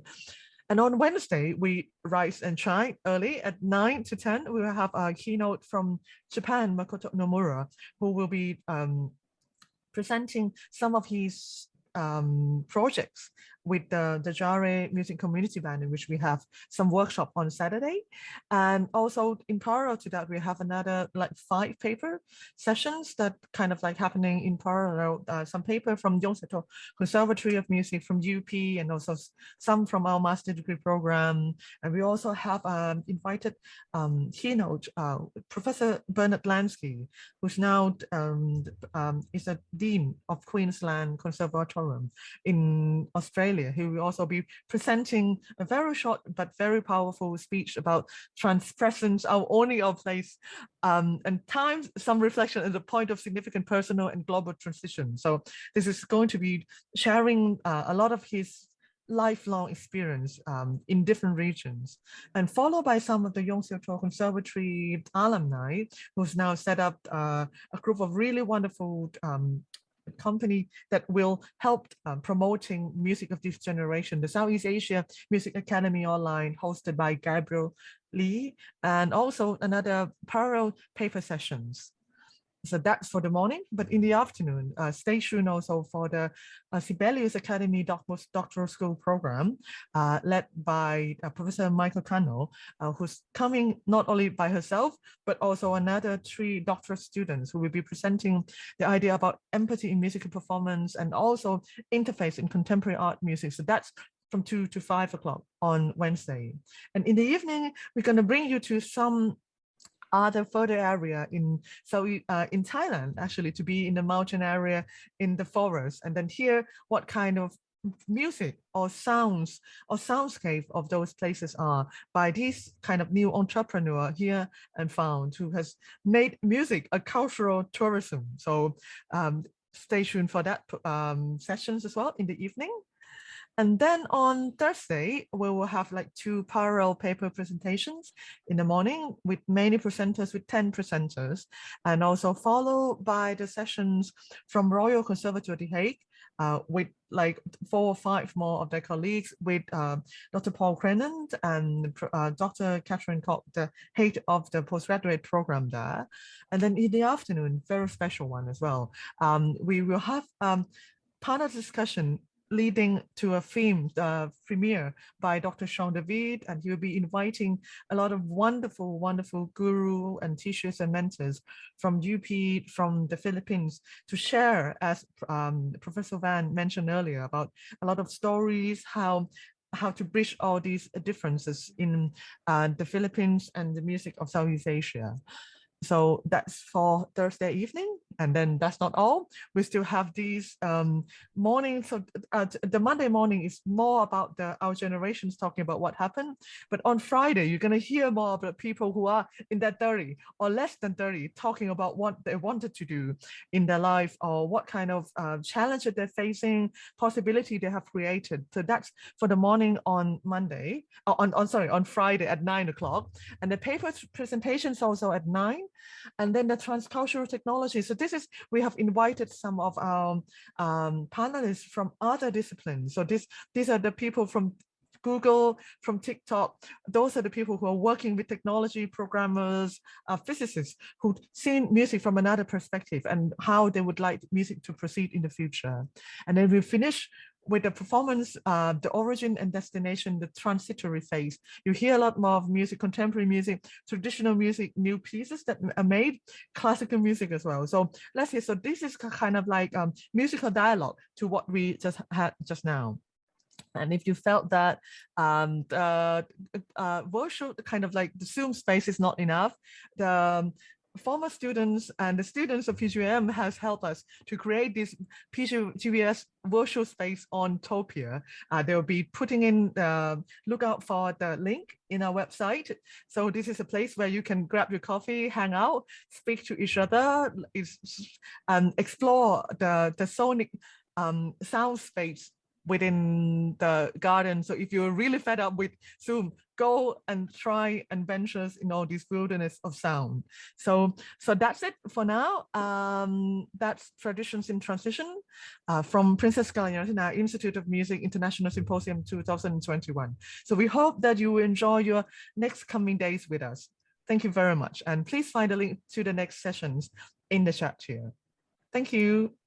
And on Wednesday, we rise and shine early at 9 to 10. We will have a keynote from Japan, Makoto Nomura, who will be presenting some of his projects with the Jare Music Community Band, in which we have some workshop on Saturday. And also in parallel to that, we have another like 5 paper sessions that kind of like happening in parallel. Some paper from Yonsei Conservatory of Music from UP, and also some from our master degree program. And we also have invited keynote Professor Bernard Lansky, who's now is a Dean of Queensland Conservatorium in Australia. He will also be presenting a very short but very powerful speech about transpresence, our only of place, and time, some reflection at the point of significant personal and global transition. So this is going to be sharing a lot of his lifelong experience in different regions, and followed by some of the Yonsei Conservatory alumni, who's now set up a group of really wonderful company that will help promoting music of this generation, the Southeast Asia Music Academy Online, hosted by Gabriel Lee, and also another parallel paper sessions. So that's for the morning, but in the afternoon, stay tuned also for the Sibelius Academy Doctoral School program, led by Professor Michael Cano, who's coming not only by herself, but also another 3 doctoral students who will be presenting the idea about empathy in musical performance and also interface in contemporary art music. So that's from 2 to 5 o'clock on Wednesday. And in the evening, we're going to bring you to some other further area in in Thailand, actually, to be in the mountain area, in the forest, and then hear what kind of music or sounds or soundscape of those places are by this kind of new entrepreneur here and found, who has made music a cultural tourism. So stay tuned for that sessions as well in the evening. And then on Thursday, we will have like 2 parallel paper presentations in the morning with many presenters, with 10 presenters, and also followed by the sessions from Royal Conservatory of The Hague, with like 4 or 5 more of their colleagues, with Dr. Paul Crennan and Dr. Catherine Koch, the head of the postgraduate program there. And then in the afternoon, very special one as well. We will have panel discussion leading to a film premiere by Dr. Sean David, and he will be inviting a lot of wonderful, wonderful guru and teachers and mentors from UP, from the Philippines, to share, as Professor Van mentioned earlier, about a lot of stories, how to bridge all these differences in the Philippines and the music of Southeast Asia. So that's for Thursday evening. And then that's not all. We still have these mornings. So the Monday morning is more about our generations talking about what happened. But on Friday, you're going to hear more about people who are in their 30 or less than 30 talking about what they wanted to do in their life, or what kind of challenges they're facing, possibility they have created. So that's for the morning on Monday, on Friday at 9 o'clock. And the paper presentations also at 9. And then the transcultural technology. So we have invited some of our panelists from other disciplines. So these are the people from Google, from TikTok. Those are the people who are working with technology, programmers, physicists, who've seen music from another perspective and how they would like music to proceed in the future. And then we finish with the performance, the origin and destination, the transitory phase. You hear a lot more of music, contemporary music, traditional music, new pieces that are made, classical music as well. So let's see. So this is kind of like musical dialogue to what we just had just now. And if you felt that the virtual kind of like the Zoom space is not enough, the former students and the students of PGM has helped us to create this PGWS virtual space on Topia. They'll be putting in, look out for the link in our website. So this is a place where you can grab your coffee, hang out, speak to each other, explore the sonic sound space within the garden. So if you're really fed up with Zoom, go and try and ventures in all this wilderness of sound. So that's it for now. That's Traditions in Transition from Princess Kalyanatina Institute of Music International Symposium 2021. So we hope that you will enjoy your next coming days with us. Thank you very much. And please find a link to the next sessions in the chat here. Thank you.